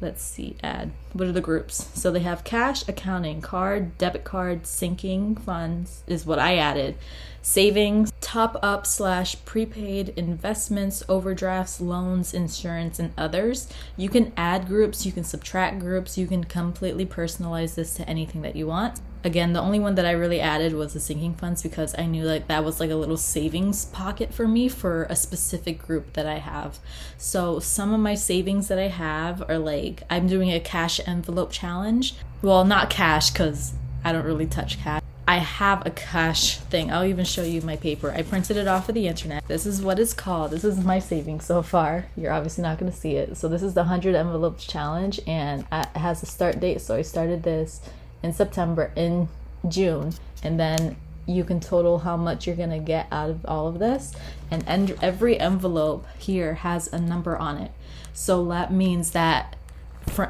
Let's see, add. What are the groups? So they have cash, accounting, card, debit card, sinking funds is what I added. Savings, top up / prepaid, investments, overdrafts, loans, insurance, and others. You can add groups, you can subtract groups, you can completely personalize this to anything that you want. Again, the only one that I really added was the sinking funds because I knew like that was like a little savings pocket for me for a specific group that I have. So some of my savings that I have are like, I'm doing a cash envelope challenge. Well, not cash because I don't really touch cash. I have a cash thing. I'll even show you my paper. I printed it off of the internet. This is what it's called. This is my savings so far. You're obviously not going to see it. So this is the 100 envelopes challenge, and it has a start date. So I started this in September, in June, and then you can total how much you're going to get out of all of this. And every envelope here has a number on it. So that means that,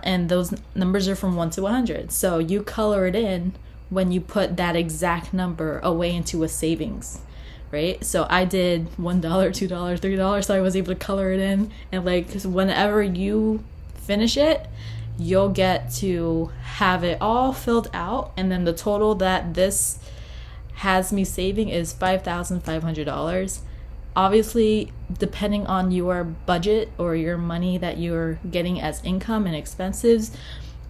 and those numbers are from 1 to 100. So you color it in when you put that exact number away into a savings, right? So I did $1, $2, $3, so I was able to color it in, and like whenever you finish it, you'll get to have it all filled out, and then the total that this has me saving is $5,500. Obviously, depending on your budget or your money that you're getting as income and expenses,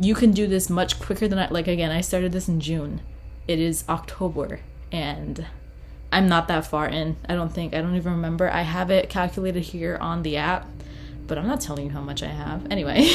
you can do this much quicker than like again, I started this in June. It is October and I'm not that far in. I don't even remember. I have it calculated here on the app, but I'm not telling you how much I have. Anyway,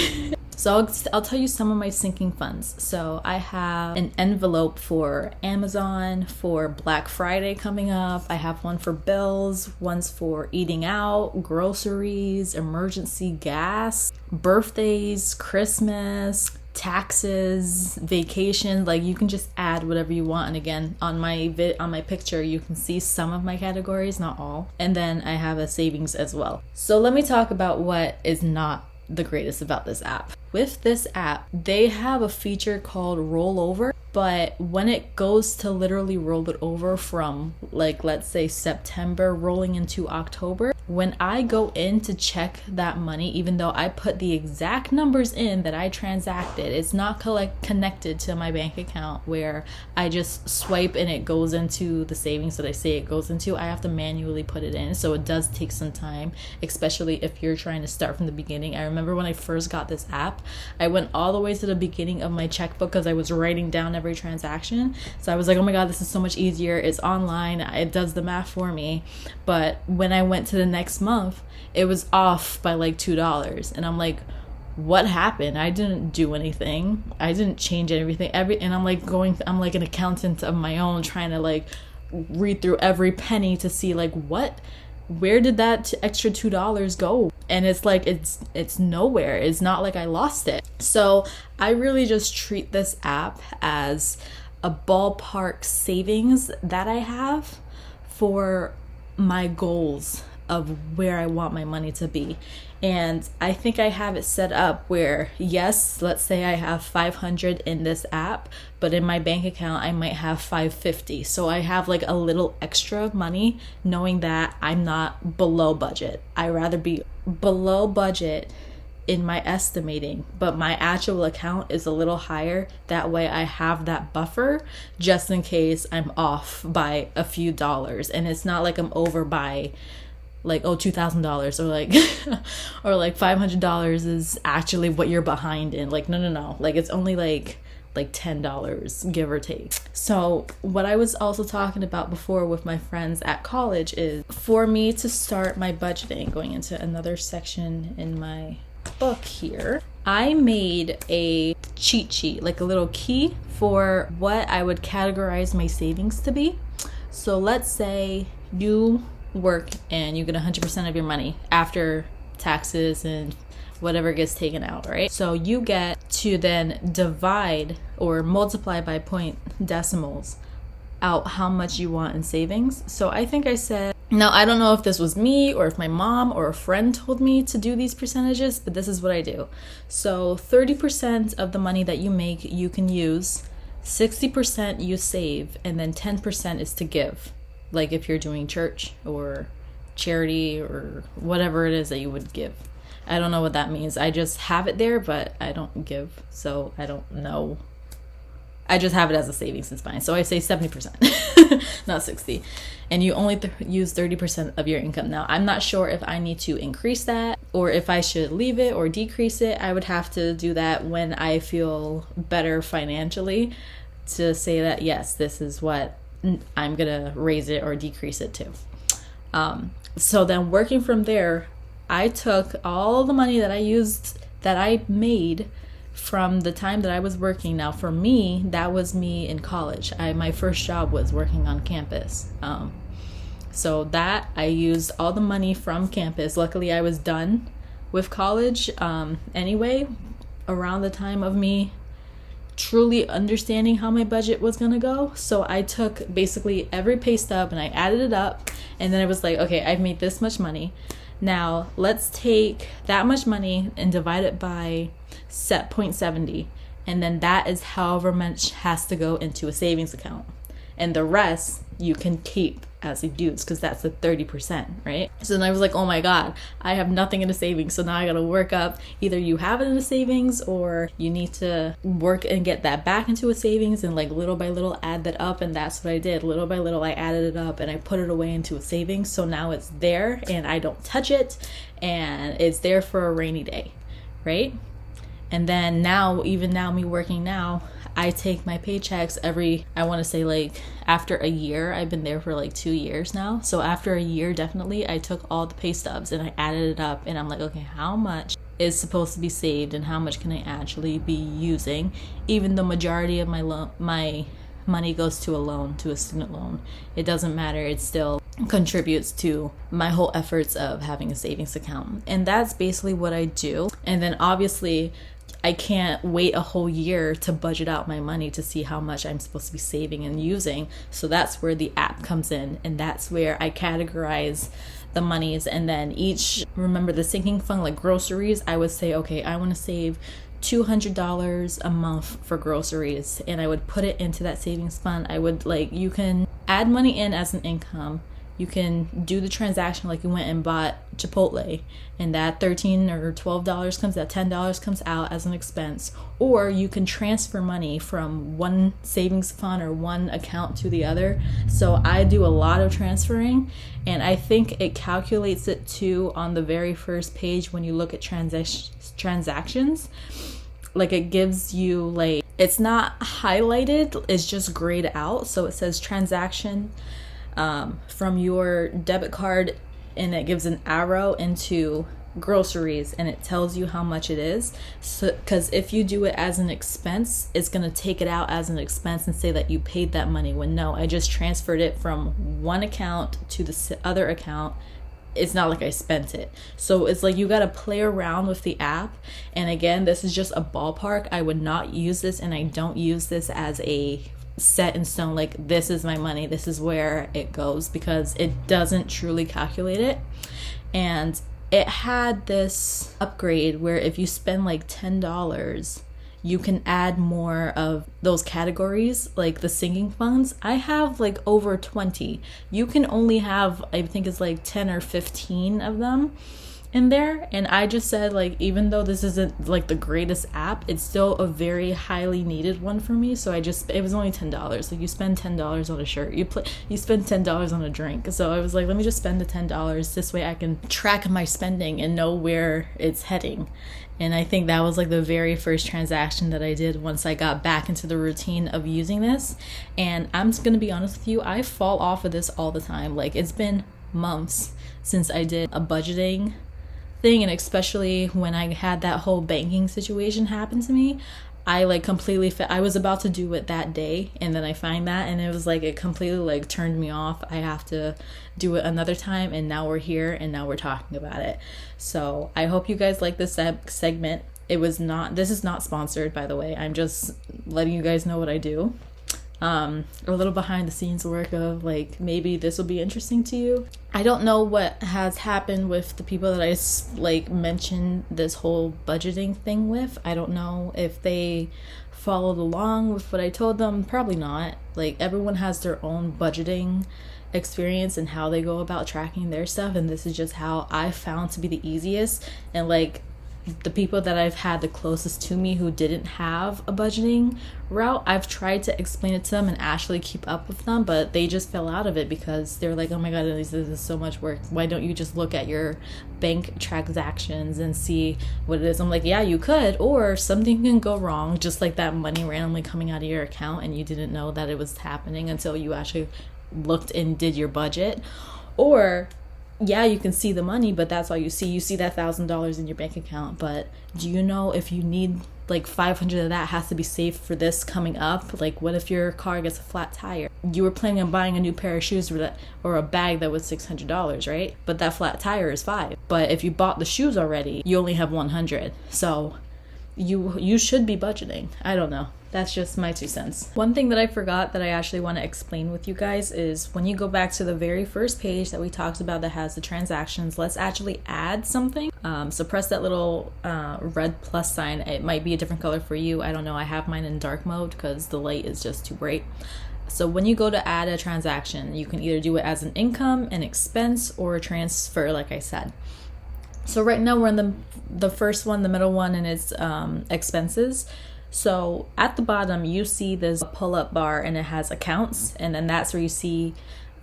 so I'll tell you some of my sinking funds. So I have an envelope for Amazon for Black Friday coming up. I have one for bills, one's for eating out, groceries, emergency gas, birthdays, Christmas, taxes, vacation. Like you can just add whatever you want. And again, on my picture you can see some of my categories, not all. And then I have a savings as well. So let me talk about what is not the greatest about this app. With this app, they have a feature called rollover, but when it goes to literally roll it over from like, let's say September rolling into October, when I go in to check that money, even though I put the exact numbers in that I transacted, it's not connected to my bank account where I just swipe and it goes into the savings that I say it goes into. I have to manually put it in, so it does take some time, especially if you're trying to start from the beginning. I remember when I first got this app, I went all the way to the beginning of my checkbook because I was writing down every transaction. So I was like, oh my god, this is so much easier. It's online, it does the math for me. But when I went to the next month, it was off by like $2, and I'm like, what happened? I didn't do anything. I didn't change everything. And I'm like an accountant of my own, trying to like read through every penny to see like where did that extra $2 go? And it's like it's nowhere. It's not like I lost it. So I really just treat this app as a ballpark savings that I have for my goals of where I want my money to be. And I think I have it set up where, yes, let's say I have 500 in this app, but in my bank account I might have 550. So I have like a little extra money, knowing that I'm not below budget. I rather be below budget in my estimating, but my actual account is a little higher. That way I have that buffer just in case I'm off by a few dollars, and it's not like I'm over by like, oh, $2,000 or like or like $500 is actually what you're behind in. Like, no, like it's only like $10, give or take. So what I was also talking about before with my friends at college is for me to start my budgeting, going into another section in my book here, I made a cheat sheet, like a little key for what I would categorize my savings to be. So let's say you work and you get 100% of your money after taxes and whatever gets taken out, right? So you get to then divide or multiply by point decimals out how much you want in savings. So I think I said, now I don't know if this was me or if my mom or a friend told me to do these percentages, but this is what I do. So 30% of the money that you make you can use, 60% you save, and then 10% is to give. Like if you're doing church or charity or whatever it is that you would give. I don't know what that means. I just have it there, but I don't give, so I don't know. I just have it as a savings, it's fine. So I say 70%, not 60. And you only use 30% of your income. Now, I'm not sure if I need to increase that or if I should leave it or decrease it. I would have to do that when I feel better financially to say that, yes, this is what I'm gonna raise it or decrease it to. So then working from there, I took all the money that I made from the time that I was working. Now for me, that was me in college. My first job was working on campus. So that I used all the money from campus. Luckily I was done with college anyway, around the time of me truly understanding how my budget was gonna go. So I took basically every pay stub and I added it up, and then I was like, okay, I've made this much money. Now let's take that much money and divide it by set 0.70, and then that is however much has to go into a savings account, and the rest you can keep as a dues because that's the 30%, right? So then I was like, oh my god, I have nothing in a savings, so now I gotta work up. Either you have it in a savings or you need to work and get that back into a savings, and like little by little add that up. And that's what I did. Little by little I added it up and I put it away into a savings, so now it's there and I don't touch it, and it's there for a rainy day, right? And then now, even now, me working now, I take my paychecks I want to say like after a year. I've been there for like 2 years now. So after a year, definitely, I took all the pay stubs and I added it up, and I'm like, okay, how much is supposed to be saved and how much can I actually be using? Even the majority of my money goes to a loan, to a student loan. It doesn't matter. It still contributes to my whole efforts of having a savings account. And that's basically what I do. And then obviously I can't wait a whole year to budget out my money to see how much I'm supposed to be saving and using. So that's where the app comes in, and that's where I categorize the monies. And then remember the sinking fund, like groceries, I would say, okay, I want to save $200 a month for groceries, and I would put it into that savings fund. I would you can add money in as an income. You can do the transaction like you went and bought Chipotle, and that $13 or $12 comes out, $10 comes out as an expense. Or you can transfer money from one savings fund or one account to the other. So I do a lot of transferring, and I think it calculates it too on the very first page when you look at transactions. Like it gives you it's not highlighted, it's just grayed out. So it says transaction from your debit card, and it gives an arrow into groceries, and it tells you how much it is. So because if you do it as an expense, it's going to take it out as an expense and say that you paid that money, when no, I just transferred it from one account to the other account. It's not like I spent it. So it's like you got to play around with the app. And again, this is just a ballpark. I would not use this, and I don't use this as a set in stone, like this is my money, this is where it goes, because it doesn't truly calculate it. And it had this upgrade where if you spend like $10, you can add more of those categories, like the sinking funds. I have like over 20. You can only have, I think it's like 10 or 15 of them. in there. And I just said, like, even though this isn't like the greatest app, it's still a very highly needed one for me. So it was only $10. Like, you spend $10 on a shirt, you spend $10 on a drink. So I was like, let me just spend the $10. This way I can track my spending and know where it's heading. And I think that was like the very first transaction that I did once I got back into the routine of using this. And I'm just gonna be honest with you, I fall off of this all the time. Like, it's been months since I did a budgeting thing, and especially when I had that whole banking situation happen to me, I like completely I was about to do it that day, and then I find that, and it was like it completely like turned me off. I have to do it another time, and now we're here and now we're talking about it. So I hope you guys like this segment. This is not sponsored, by the way. I'm just letting you guys know what I do. A little behind the scenes work of like, maybe this will be interesting to you. I don't know what has happened with the people that I like mentioned this whole budgeting thing with. I don't know if they followed along with what I told them. Probably not. Like, everyone has their own budgeting experience and how they go about tracking their stuff, and this is just how I found to be the easiest. And like, the people that I've had the closest to me who didn't have a budgeting route, I've tried to explain it to them and actually keep up with them, but they just fell out of it because they're like, oh my god, this is so much work. Why don't you just look at your bank transactions and see what it is? I'm like, yeah, you could, or something can go wrong, just like that money randomly coming out of your account and you didn't know that it was happening until you actually looked and did your budget. Or yeah, you can see the money, but that's all you see. You see that $1,000 in your bank account, but do you know if you need like 500 of that has to be saved for this coming up? Like, what if your car gets a flat tire? You were planning on buying a new pair of shoes or a bag that was $600, right? But that flat tire is $5. But if you bought the shoes already, you only have $100. So you should be budgeting. I don't know. That's just my 2 cents. One thing that I forgot that I actually want to explain with you guys is when you go back to the very first page that we talked about that has the transactions, let's actually add something. So press that little red plus sign. It might be a different color for you. I don't know. I have mine in dark mode because the light is just too bright. So when you go to add a transaction, you can either do it as an income, an expense, or a transfer, like I said. So right now we're in the first one, the middle one, and it's expenses. So at the bottom, you see this pull-up bar and it has accounts, and then that's where you see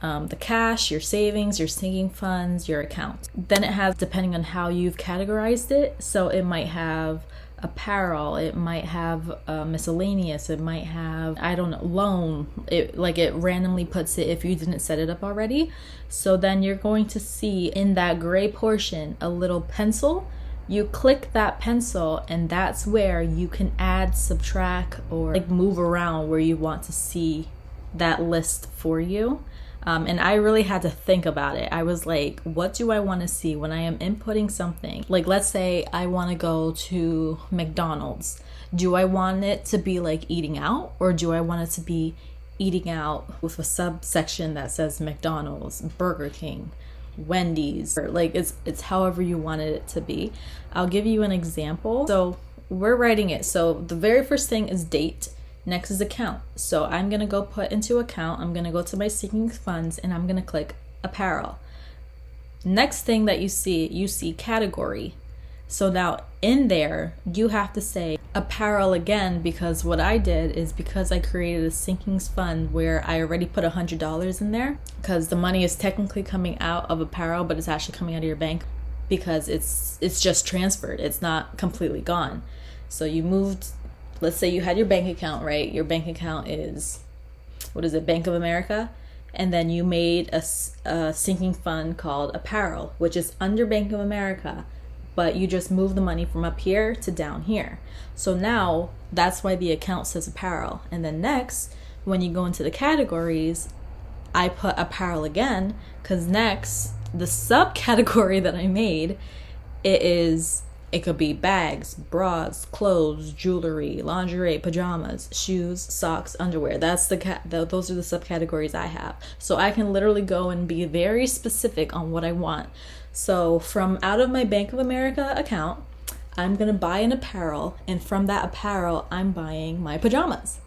the cash, your savings, your sinking funds, your accounts. Then it has, depending on how you've categorized it, so it might have apparel, it might have miscellaneous, it might have, I don't know, loan. It randomly puts it if you didn't set it up already. So then you're going to see in that gray portion a little pencil. You click that pencil, and that's where you can add, subtract, or like move around where you want to see that list for you. And I really had to think about it. I was like, what do I want to see when I am inputting something? Like, let's say I want to go to McDonald's. Do I want it to be like eating out, or do I want it to be eating out with a subsection that says McDonald's, Burger King, Wendy's, or like it's however you wanted it to be. I'll give you an example. So we're writing it. So the very first thing is date. Next is account. So I'm gonna go put into account. I'm gonna go to my sinking funds, and I'm gonna click apparel. Next thing that you see category. So now in there, you have to say apparel again, because what I did is, because I created a sinking fund where I already put $100 in there, because the money is technically coming out of apparel, but it's actually coming out of your bank because it's just transferred. It's not completely gone. So you moved, let's say you had your bank account, right? Your bank account is, what is it, Bank of America? And then you made a sinking fund called apparel, which is under Bank of America, but you just move the money from up here to down here. So now that's why the account says apparel. And then next, when you go into the categories, I put apparel again, because next, the subcategory that I made, it could be bags, bras, clothes, jewelry, lingerie, pajamas, shoes, socks, underwear. Those are the subcategories I have. So I can literally go and be very specific on what I want. So from out of my Bank of America account, I'm gonna buy an apparel, and from that apparel, I'm buying my pajamas.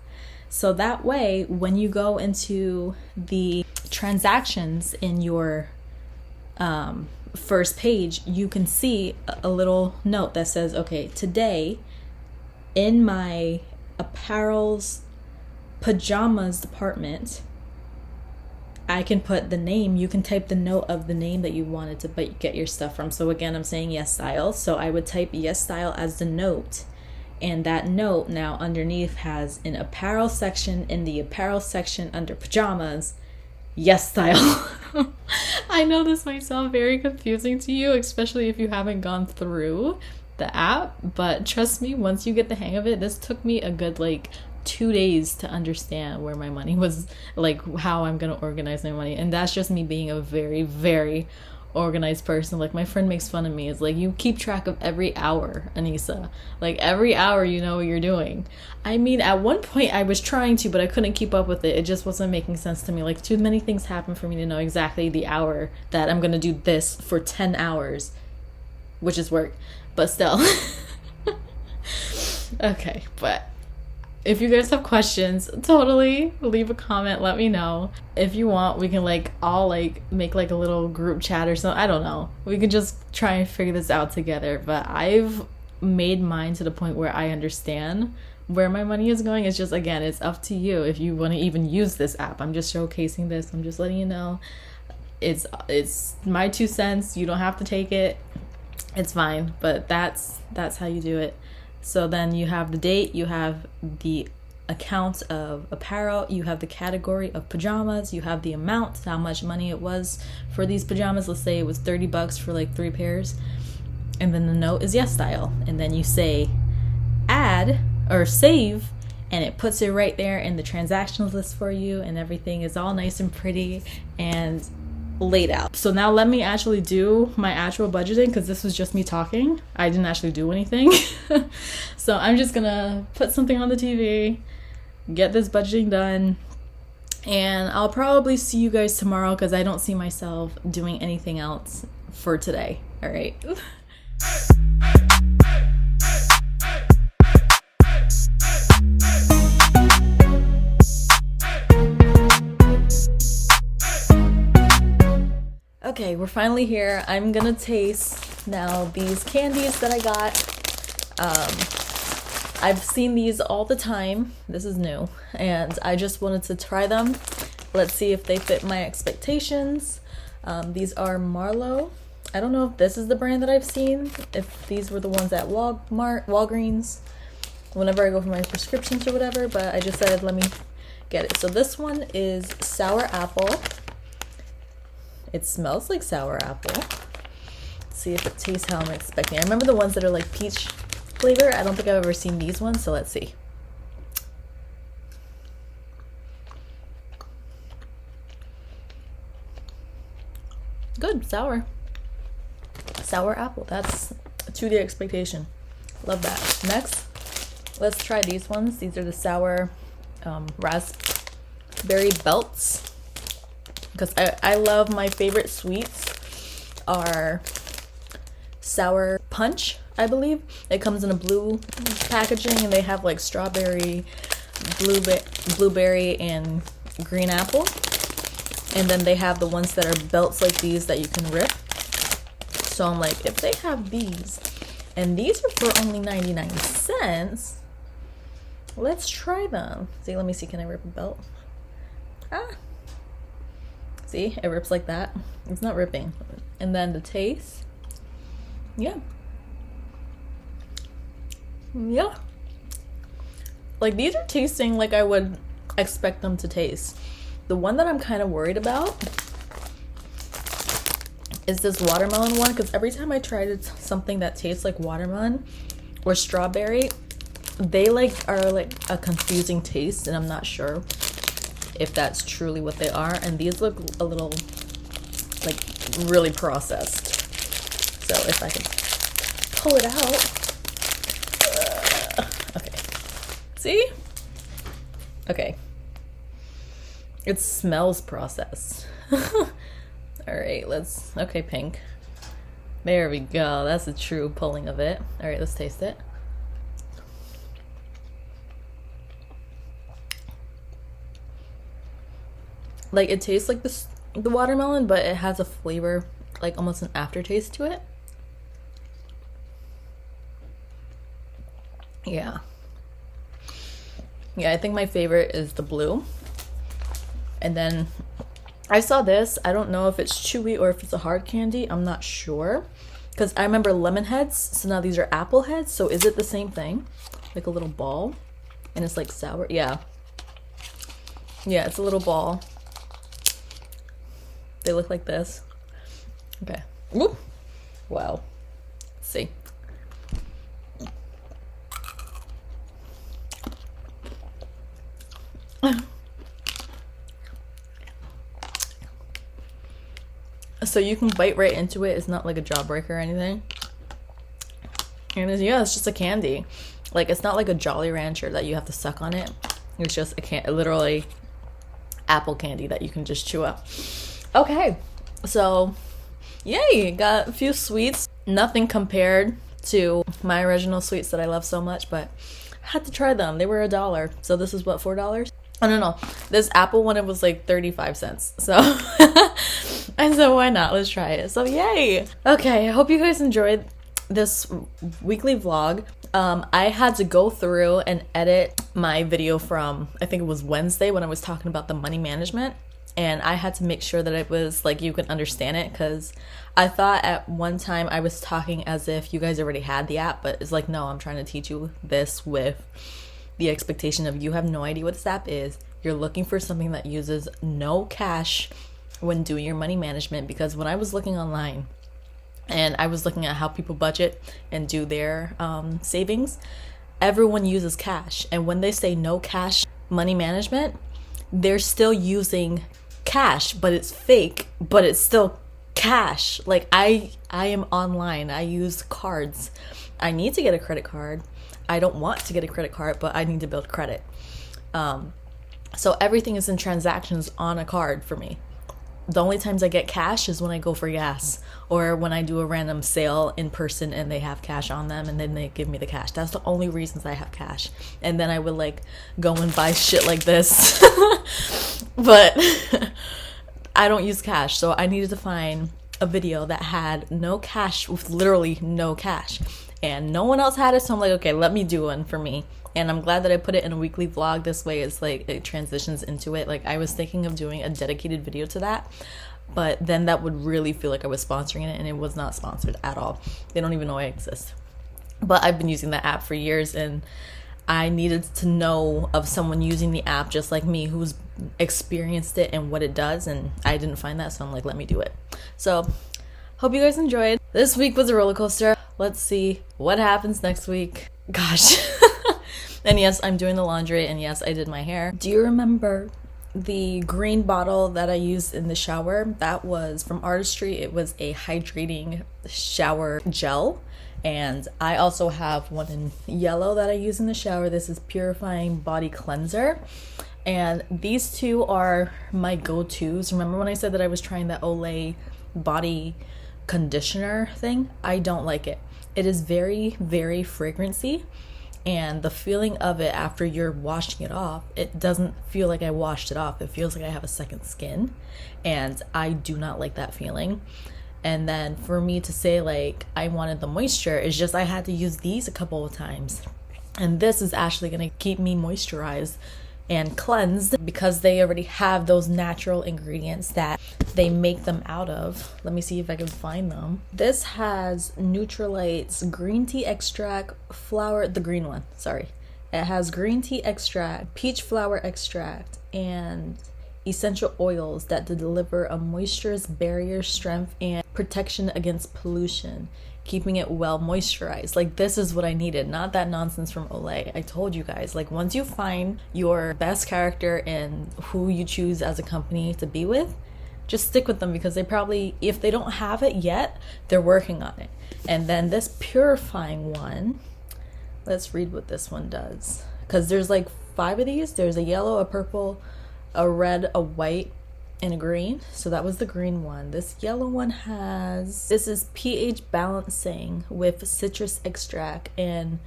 So that way, when you go into the transactions in your first page, you can see a little note that says, okay, today in my apparels pajamas department, I can put the name. You can type the note of the name that you wanted to get your stuff from. So again, I'm saying Yesstyle. So I would type Yesstyle as the note. And that note now underneath has an apparel section. In the apparel section under pajamas, Yesstyle. I know this might sound very confusing to you, especially if you haven't gone through the app. But trust me, once you get the hang of it, this took me a good 2 days to understand where my money was, how I'm gonna organize my money. And that's just me being a very, very organized person. My friend makes fun of me. It's you keep track of every hour, Anissa. Every hour you know what you're doing. I mean, at one point I was trying to, but I couldn't keep up with it. It just wasn't making sense to me. Too many things happen for me to know exactly the hour that I'm gonna do this for 10 hours, which is work, but still. Okay, but if you guys have questions, totally leave a comment, let me know. If you want, we can all make a little group chat or something. I don't know. We can just try and figure this out together. But I've made mine to the point where I understand where my money is going. It's just, again, it's up to you if you want to even use this app. I'm just showcasing this. I'm just letting you know. It's my 2 cents. You don't have to take it. It's fine. But that's how you do it. So then you have the date, you have the account of apparel, you have the category of pajamas, you have the amount, how much money it was for these pajamas. Let's say it was $30 for 3 pairs. And then the note is Yesstyle. And then you say add or save, and it puts it right there in the transactions list for you, and everything is all nice and pretty and laid out. So now let me actually do my actual budgeting, because this was just me talking. I didn't actually do anything. So I'm just gonna put something on the TV, get this budgeting done, and I'll probably see you guys tomorrow, because I don't see myself doing anything else for today. All right. Okay, we're finally here. I'm gonna taste now these candies that I got. I've seen these all the time. This is new, and I just wanted to try them. Let's see if they fit my expectations. These are Marlowe. I don't know if this is the brand that I've seen, if these were the ones at Walgreens, whenever I go for my prescriptions or whatever, but I just said, let me get it. So this one is sour apple. It smells like sour apple. Let's see if it tastes how I'm expecting. I remember the ones that are peach flavor. I don't think I've ever seen these ones, so let's see. Good, sour. Sour apple, that's a 2-day expectation. Love that. Next, let's try these ones. These are the sour raspberry belts. Because I love, my favorite sweets are sour punch, I believe. It comes in a blue packaging, and they have strawberry, blueberry, and green apple. And then they have the ones that are belts like these that you can rip. So I'm if they have these, and these are for only 99 cents, let's try them. See, let me see, can I rip a belt? See, it rips like that. It's not ripping. And then the taste. Yeah. Yeah. These are tasting like I would expect them to taste. The one that I'm kind of worried about is this watermelon one, because every time I tried something that tastes like watermelon or strawberry, they are a confusing taste, and I'm not sure if that's truly what they are. And these look a little really processed. So if I can pull it out. Okay. See? Okay. It smells processed. All right, okay, pink. There we go. That's the true pulling of it. All right, let's taste it. It tastes like the watermelon, but it has a flavor like almost an aftertaste to it. Yeah, I think my favorite is the blue. And then I saw this. I don't know if it's chewy or if it's a hard candy. I'm not sure, because I remember lemon heads, so now these are apple heads. So is it the same thing, like a little ball, and it's like sour? Yeah, it's a little ball. They look like this. Okay. Woo. Wow. Let's see. So you can bite right into it. It's not like a jawbreaker or anything. And it's just a candy. Like, it's not like a Jolly Rancher that you have to suck on it. It's just literally apple candy that you can just chew up. Okay, so yay, got a few sweets. Nothing compared to my original sweets that I love so much, but I had to try them. They were $1. So this is what, $4? I don't know. This apple one, it was like 35 cents. So I said, why not? Let's try it. So yay. Okay, I hope you guys enjoyed this weekly vlog. I had to go through and edit my video from, I think it was Wednesday, when I was talking about the money management. And I had to make sure that it was like you could understand it, because I thought at one time I was talking as if you guys already had the app, but it's like, no, I'm trying to teach you this with the expectation of you have no idea what this app is. You're looking for something that uses no cash when doing your money management, because when I was looking online and I was looking at how people budget and do their savings, everyone uses cash. And when they say no cash money management, they're still using cash, but it's fake, but it's still cash. Like I am online. I use cards. I need to get a credit card. I don't want to get a credit card, but I need to build credit. So everything is in transactions on a card for me. The only times I get cash is when I go for gas, or when I do a random sale in person and they have cash on them and then they give me the cash. That's the only reasons I have cash. And then I would like go and buy shit like this. But I don't use cash. So I needed to find a video that had no cash, with literally no cash. And no one else had it. So I'm like, okay, let me do one for me. And I'm glad that I put it in a weekly vlog. This way it's like it transitions into it. Like I was thinking of doing a dedicated video to that, but then that would really feel like I was sponsoring it, and it was not sponsored at all. They don't even know I exist. But I've been using the app for years, and I needed to know of someone using the app just like me who's experienced it and what it does, and I didn't find that, so I'm like, let me do it. So hope you guys enjoyed. This week was a roller coaster. Let's see what happens next week. Gosh. And yes, I'm doing the laundry, and yes, I did my hair. Do you remember the green bottle that I used in the shower? That was from Artistry. It was a hydrating shower gel. And I also have one in yellow that I use in the shower. This is Purifying Body Cleanser. And these two are my go-tos. Remember when I said that I was trying the Olay body conditioner thing? I don't like it. It is very, very fragrancy. And the feeling of it after you're washing it off, it doesn't feel like I washed it off. It feels like I have a second skin. And I do not like that feeling. And then for me to say like I wanted the moisture, is just I had to use these a couple of times. And this is actually going to keep me moisturized and cleansed, because they already have those natural ingredients that they make them out of. Let me see if I can find them. This has Neutralites green tea extract, flower, the green one, sorry. It has green tea extract, peach flower extract, and essential oils that deliver a moisturous barrier strength and protection against pollution, keeping it well moisturized. Like, this is what I needed, not that nonsense from Olay. I told you guys, like, once you find your best character and who you choose as a company to be with, just stick with them, because they probably, if they don't have it yet, they're working on it. And then this purifying one, let's read what this one does, because there's like 5 of these. There's a yellow, a purple, a red, a white, and a green. So that was the green one. This yellow one this is pH balancing with citrus extract and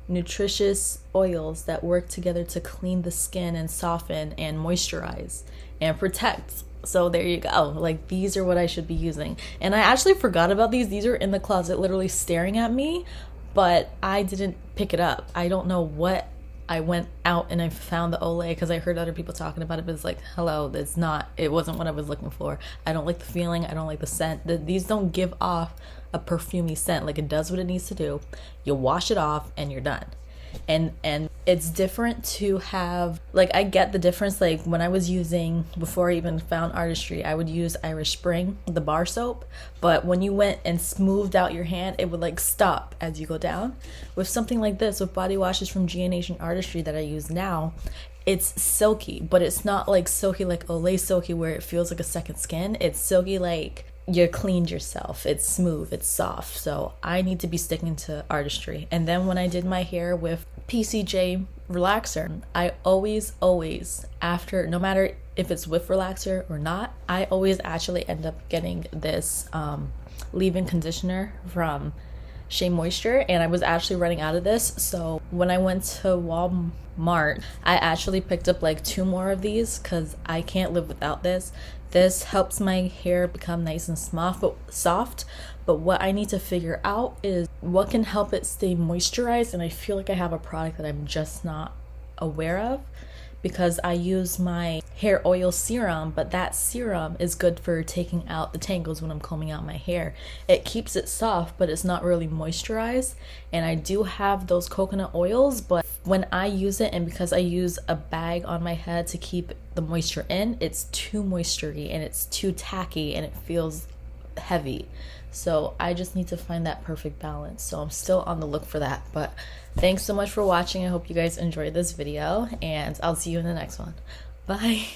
nutritious oils that work together to clean the skin and soften and moisturize and protect So there you go. Like, these are what I should be using. And I actually forgot about these. These are in the closet literally staring at me, but I didn't pick it up. I don't know what, I went out and I found the Olay because I heard other people talking about it, but it's like, hello, it wasn't what I was looking for. I don't like the feeling. I don't like the scent. These don't give off a perfumey scent. Like, it does what it needs to do. You wash it off and you're done. And it's different to have, like, I get the difference. Like, when I was using, before I even found Artistry, I would use Irish Spring, the bar soap, but when you went and smoothed out your hand, it would like stop as you go down. With something like this, with body washes from G&H and Artistry that I use now, it's silky, but it's not like silky like Olay silky where it feels like a second skin. It's silky like you cleaned yourself. It's smooth, it's soft. So I need to be sticking to Artistry. And then when I did my hair with PCJ relaxer, I always after, no matter if it's with relaxer or not, I always actually end up getting this leave-in conditioner from Shea Moisture, and I was actually running out of this. So when I went to Walmart, I actually picked up like 2 more of these because I can't live without this. This helps my hair become nice and soft, but what I need to figure out is what can help it stay moisturized, and I feel like I have a product that I'm just not aware of, because I use my hair oil serum, but that serum is good for taking out the tangles when I'm combing out my hair. It keeps it soft, but it's not really moisturized. And I do have those coconut oils, but when I use it, and because I use a bag on my head to keep the moisture in, it's too moistury and it's too tacky and it feels heavy. So I just need to find that perfect balance. So I'm still on the look for that. But thanks so much for watching. I hope you guys enjoyed this video, and I'll see you in the next one. Bye.